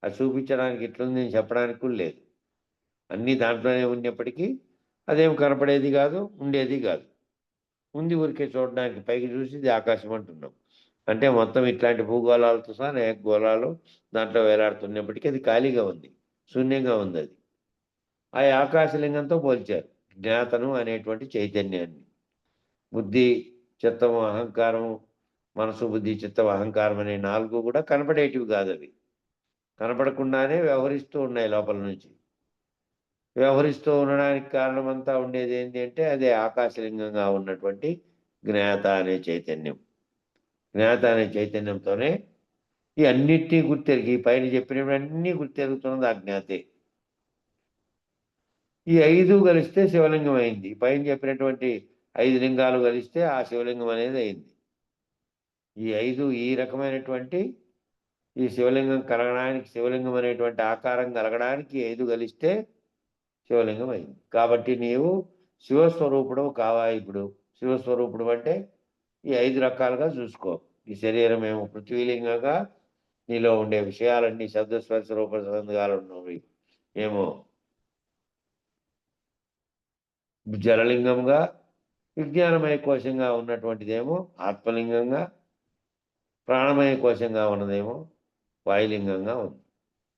అది చూపించడానికి ఇట్లుంది అని చెప్పడానికి కూడా లేదు. అన్నీ దాంట్లోనే ఉన్నప్పటికీ అదేం కనపడేది కాదు, ఉండేది కాదు. ఉంది ఊరికే చూడడానికి, పైకి చూసి ఇది ఆకాశం అంటున్నాం. అంటే మొత్తం ఇట్లాంటి భూగోళాలతో సహా అనేక గోళాలు దాంట్లో వేలాడుతున్నప్పటికీ అది ఖాళీగా ఉంది, శూన్యంగా ఉంది. అది ఆ ఆకాశలింగంతో పోల్చారు జ్ఞాతను అనేటువంటి చైతన్యాన్ని. బుద్ధి, చిత్తము, అహంకారము, మనసు, బుద్ధి, చిత్తం, అహంకారం అనే 4 కూడా కనపడేటివి కాదు. అవి కనపడకుండానే వ్యవహరిస్తూ ఉన్నాయి లోపల నుంచి. వ్యవహరిస్తూ ఉండడానికి కారణమంతా ఉండేది ఏంటి అంటే అదే ఆకాశలింగంగా ఉన్నటువంటి జ్ఞాత అనే చైతన్యం. జ్ఞాత అనే చైతన్యంతోనే ఈ అన్నిటినీ గుర్తెరిగి, పైన చెప్పినవన్నీ గుర్తెరుగుతున్నది ఆ జ్ఞాతే. ఈ 5 కలిస్తే శివలింగం అయింది. పైన చెప్పినటువంటి 5 లింగాలు కలిస్తే ఆ శివలింగం అనేది అయింది. ఈ 5 ఈ రకమైనటువంటి ఈ శివలింగం కలగడానికి, శివలింగం అనేటువంటి ఆకారం కలగడానికి 5 కలిస్తే శివలింగం అయింది. కాబట్టి నీవు శివస్వరూపుడు కావా? ఇప్పుడు శివస్వరూపుడు అంటే ఈ 5 రకాలుగా చూసుకో. ఈ శరీరం ఏమో పృథ్వీలింగంగా, నీలో ఉండే విషయాలన్నీ శబ్దస్పర్శ రూప సంబంధాలు ఉన్నవి ఏమో జలలింగంగా, విజ్ఞానమయ కోశంగా ఉన్నటువంటిదేమో ఆత్మలింగంగా, ప్రాణమయ కోశంగా ఉన్నదేమో వాయులింగంగా ఉంది,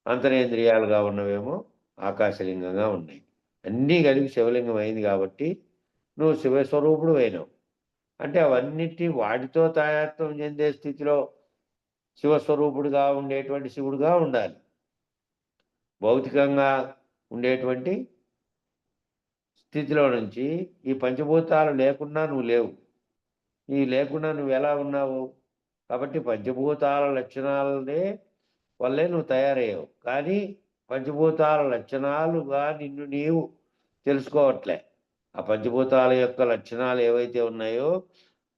అంతరేంద్రియాలుగా ఉన్నవేమో ఆకాశలింగంగా ఉన్నాయి. అన్నీ కలిపి శివలింగం అయింది. కాబట్టి నువ్వు శివస్వరూపుడు అయినావు. అంటే అవన్నిటి వాటితో తాయాత్వం చెందే స్థితిలో శివస్వరూపుడుగా ఉండేటువంటి శివుడుగా ఉండాలి. భౌతికంగా ఉండేటువంటి స్థితిలో నుంచి ఈ పంచభూతాలు లేకుండా నువ్వు లేవు. ఈ లేకుండా నువ్వు ఎలా ఉన్నావు? కాబట్టి పంచభూతాల లక్షణాలనే వల్లే నువ్వు తయారయ్యావు. కానీ పంచభూతాల లక్షణాలుగా నిన్ను నీవు తెలుసుకోవట్లే. ఆ పంచభూతాల యొక్క లక్షణాలు ఏవైతే ఉన్నాయో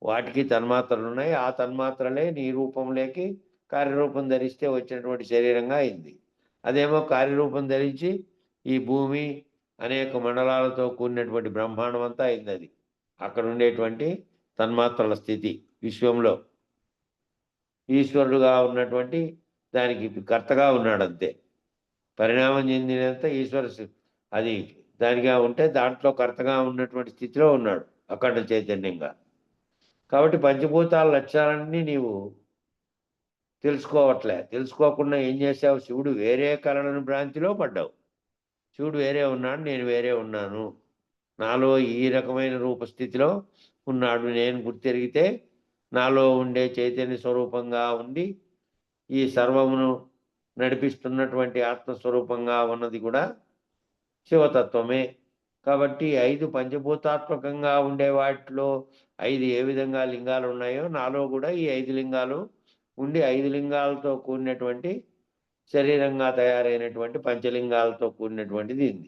వాటికి తన్మాత్రలు ఉన్నాయి. ఆ తన్మాత్రలే నీ రూపంలోకి కార్యరూపం ధరిస్తే వచ్చినటువంటి శరీరంగా అయింది. అదేమో కార్యరూపం ధరించి ఈ భూమి అనేక మండలాలతో కూడినటువంటి బ్రహ్మాండం అంతా అయింది. అది అక్కడ ఉండేటువంటి తన్మాత్రల స్థితి విశ్వంలో ఈశ్వరుడుగా ఉన్నటువంటి దానికి కర్తగా ఉన్నాడు అంతే. పరిణామం చెందినంత ఈశ్వర అది దానిగా ఉంటే దాంట్లో కర్తగా ఉన్నటువంటి స్థితిలో ఉన్నాడు అఖండ చైతన్యంగా. కాబట్టి పంచభూతాల లక్ష్యాలన్నీ నీవు తెలుసుకోవట్లే. తెలుసుకోకుండా ఏం చేసావు? శివుడు వేరే కళలను భ్రాంతిలో పడ్డావు. శివుడు వేరే ఉన్నాడు, నేను వేరే ఉన్నాను, నాలో ఈ రకమైన రూపస్థితిలో ఉన్నాడు నేను గుర్తెరిగితే నాలో ఉండే చైతన్య స్వరూపంగా ఉండి ఈ సర్వమును నడిపిస్తున్నటువంటి ఆత్మస్వరూపంగా ఉన్నది కూడా శివతత్వమే. కాబట్టి 5 పంచభూతాత్మకంగా ఉండే వాటిలో 5 ఏ విధంగా లింగాలు ఉన్నాయో నాలో కూడా ఈ 5 లింగాలు ఉండి 5 లింగాలతో కూడినటువంటి శరీరంగా తయారైనటువంటి పంచలింగాలతో కూడినటువంటిది ఇది.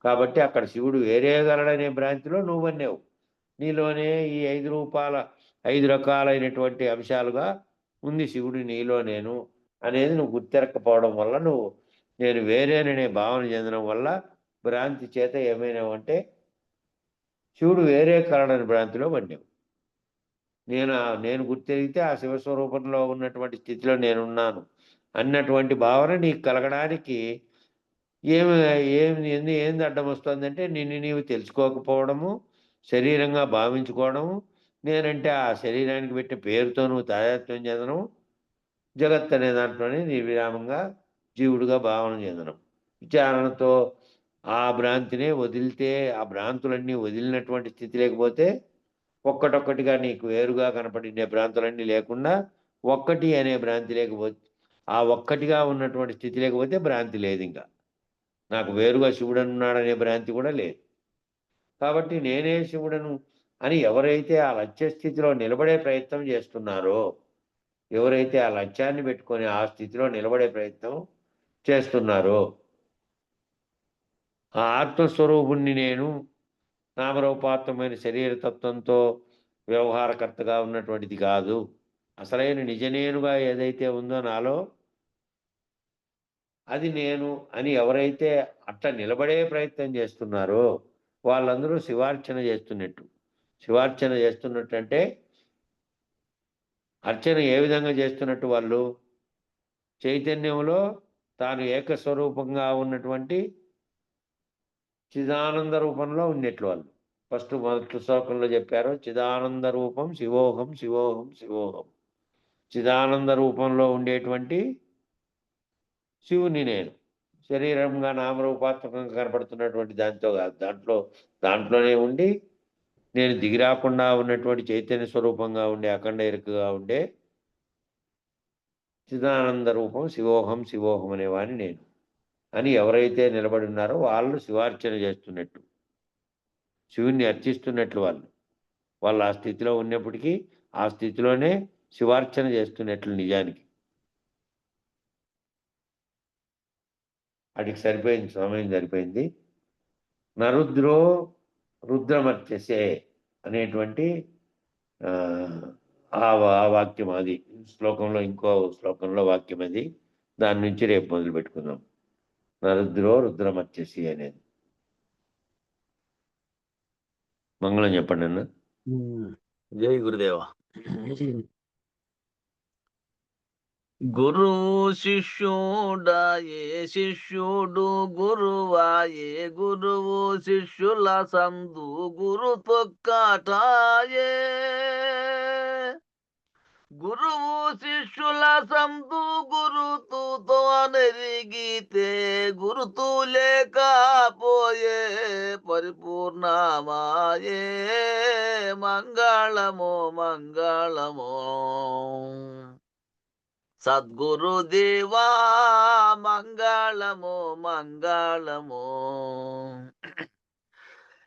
కాబట్టి అక్కడ శివుడు వేరే గలడనే భ్రాంతిలో నువ్వన్నావు. నీలోనే ఈ 5 రూపాల 5 రకాలైనటువంటి అంశాలుగా ఉంది శివుడు నీలో నేను అనేది నువ్వు గుర్తెరక్కపోవడం వల్ల, నువ్వు నేను వేరేననే భావన చెందడం వల్ల భ్రాంతి చేత ఏమైనావంటే శివుడు వేరే కలడని భ్రాంతిలో పడ్డావు. నేను గుర్తెరిగితే ఆ శివస్వరూపంలో ఉన్నటువంటి స్థితిలో నేనున్నాను అన్నటువంటి భావన నీకు కలగడానికి ఏంది అడ్డం వస్తుందంటే నిన్ను నీవు తెలుసుకోకపోవడము, శరీరంగా భావించుకోవడము, నేనంటే ఆ శరీరానికి పెట్టే పేరుతో నువ్వు తాదాత్మ్యం చెందడం, జగత్ అనే దాంట్లోనే నిర్విరామంగా జీవుడుగా భావన చెందడం. విచారణతో ఆ భ్రాంతినే వదిలితే, ఆ భ్రాంతులన్నీ వదిలినటువంటి స్థితి లేకపోతే ఒక్కటొక్కటిగా నీకు వేరుగా కనపడినే భ్రాంతులన్నీ లేకుండా ఒక్కటి అనే భ్రాంతి లేకపోతే, ఆ ఒక్కటిగా ఉన్నటువంటి స్థితి లేకపోతే భ్రాంతి లేదు. ఇంకా నాకు వేరుగా శివుడు ఉన్నాడనే భ్రాంతి కూడా లేదు. కాబట్టి నేనే శివుడను అని ఎవరైతే ఆ లక్ష్య స్థితిలో నిలబడే ప్రయత్నం చేస్తున్నారో, ఎవరైతే ఆ లక్ష్యాన్ని పెట్టుకొని ఆ స్థితిలో నిలబడే ప్రయత్నం చేస్తున్నారో, ఆ ఆత్మస్వరూపుణ్ణి నేను నామరూపాత్మకమైన శరీరతత్వంతో వ్యవహారకర్తగా ఉన్నటువంటిది కాదు. అసలైన నిజనేనుగా ఏదైతే ఉందో నాలో, అది నేను అని ఎవరైతే అట్ట నిలబడే ప్రయత్నం చేస్తున్నారో వాళ్ళందరూ శివార్చన చేస్తున్నట్టు. శివార్చన చేస్తున్నట్టు అంటే అర్చన ఏ విధంగా చేస్తున్నట్టు వాళ్ళు? చైతన్యంలో తాను ఏకస్వరూపంగా ఉన్నటువంటి చిదానంద రూపంలో ఉన్నట్లు వాళ్ళు. మొదటి శ్లోకంలో చెప్పారు, చిదానంద రూపం శివోహం శివోహం శివోహం. చిదానంద రూపంలో ఉండేటువంటి శివుని నేను. శరీరంగా నామరూపాత్మకంగా కనపడుతున్నటువంటి దాంతో కాదు. దాంట్లోనే ఉండి నేను దిగిరాకుండా ఉన్నటువంటి చైతన్య స్వరూపంగా ఉండే, అఖండ ఎరుకగా ఉండే చిదానంద రూపం శివోహం శివోహం అనేవాని నేను అని ఎవరైతే నిలబడి ఉన్నారో వాళ్ళు శివార్చన చేస్తున్నట్టు, శివుణ్ణి అర్చిస్తున్నట్లు వాళ్ళు ఆ స్థితిలో ఉన్నప్పటికీ ఆ స్థితిలోనే శివార్చన చేస్తున్నట్లు నిజానికి. వాటికి సరిపోయింది, సమయం సరిపోయింది. నరుద్రో రుద్రమర్చసే అనేటువంటి ఆ వాక్యం అది శ్లోకంలో, ఇంకో శ్లోకంలో వాక్యం అది. దాని నుంచి రేపు మొదలు పెట్టుకుందాం. నరుద్రో రుద్రమర్చసి అనేది. మంగళం చెప్పండి అన్న. జై గురుదేవ. గురువు శిష్యుడాయే, శిష్యుడు గురువాయే, గురువు శిష్యుల సందు గురు తొక్కటాయే. గురువు శిష్యుల సందు గురుతుతో నెరిగితే, గురుతు లేకపోయే పరిపూర్ణమాయే. మంగళమో మంగళమో సద్గురుదేవా, మంగళమో మంగళమో.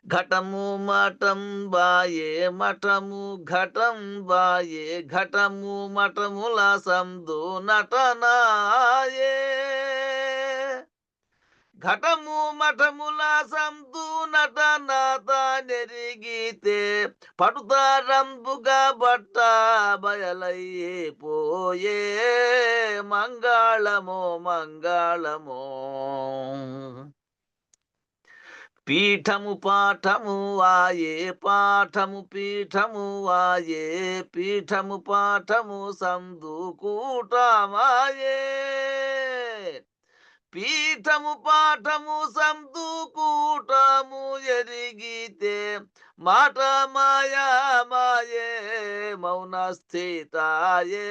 ఘటము మఠం బాయే, మఠము ఘటం బాయే, ఘటము మఠముల సందు నటనాయే. ఘటము మఠముల సందు నటనాత నెరిగితే, పడుతారంబుగా బట్ట బయలయ్యే పోయే. మంగళమో మంగళమో. పీఠము పాఠము వాయే, పాఠము పీఠము వాయే, పీఠము పాఠము సందు కూటమాయే. పీఠము పాఠము సందు కూటము ఎరిగితే, మాట మాయా మాయే మౌన స్థితాయే.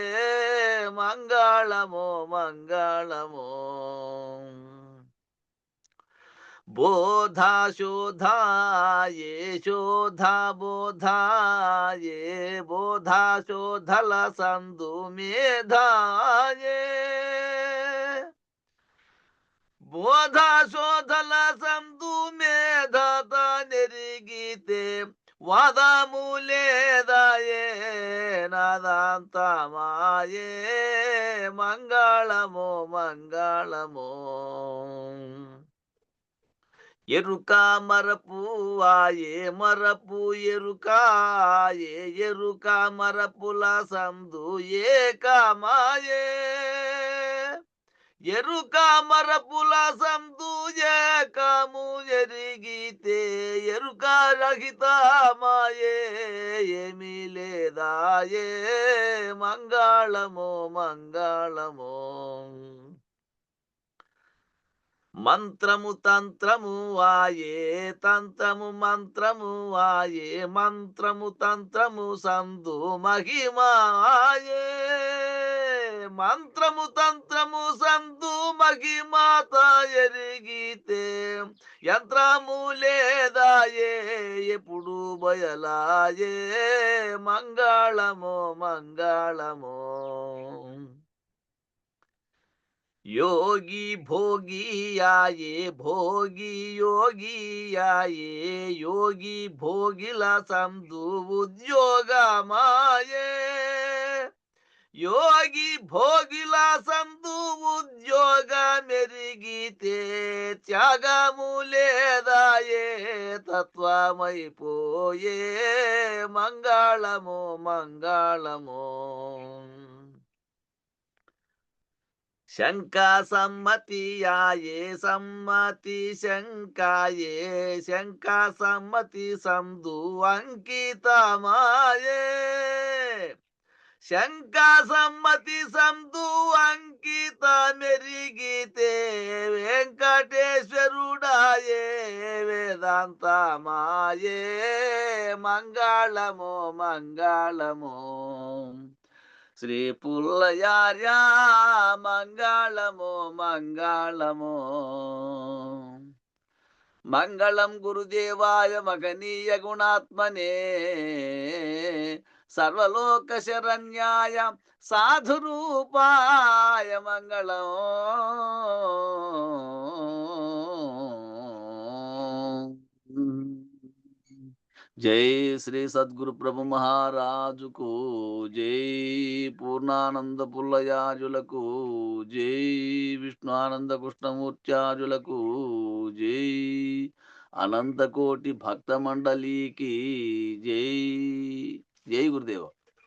మంగళమో మంగళమో. బోధా శోధాయే, శోధ బోధాయే, బోధా శోధల సందు మేధాయే. బోధా శోధల సందు మేధత నెరిగితే, వాదము లేదాయే నాదాంతమాయే. మంగళమో మంగళమో. ఎరుక మరపు వాయే, మరపు ఎరుకాయే, ఎరుక మరపుల సందు ఏకమాయే. ఎరుక మరపుల సందు ఏకము ఎరిగితే, ఎరుక రహితమాయే ఏమీ లేదాయే. మంగళమో మంగళమో. మంత్రము తంత్రము వాయే, తంత్రము మంత్రము వాయే, మంత్రము తంత్రము సందు మహిమాయే. మంత్రము తంత్రము సందు మహిమాత ఎరిగితే, యంత్రము లేదాయే ఎప్పుడు బయలాయే. మంగళమో మంగళమో. योगी भोगी आये भोगी योगी आये योगी भोगिला समदु उद्योग माये योगी भोगिला संदु उद्योग मेरिगीते త్యాగములేదాయే తత్వమైపోయే మంగళము మంగళము శంక సమ్మతియాయే సమ్మతి శంకాయే శంక సమ్మతి సందు అంకితమాయే శంక సమ్మతి సందు అంకిత మెరిగితే వెంకటేశ్వరుడాయే వేదాంతమాయే మంగళము మంగళము శ్రీ పుల్లయార్య మంగళము మంగళము మంగళం గురుదేవాయ మగనీయ గుణాత్మనే సర్వలోక శరణ్యాయ సాధురూపాయ మంగళం జై శ్రీ సద్గురు ప్రభు మహారాజుకు జై పూర్ణానంద పుల్లయాజులకు జై విష్ణుఆనంద కృష్ణమూర్త్యాజులకు జై అనంతకోటి భక్త మండలికి జై జై గురుదేవ.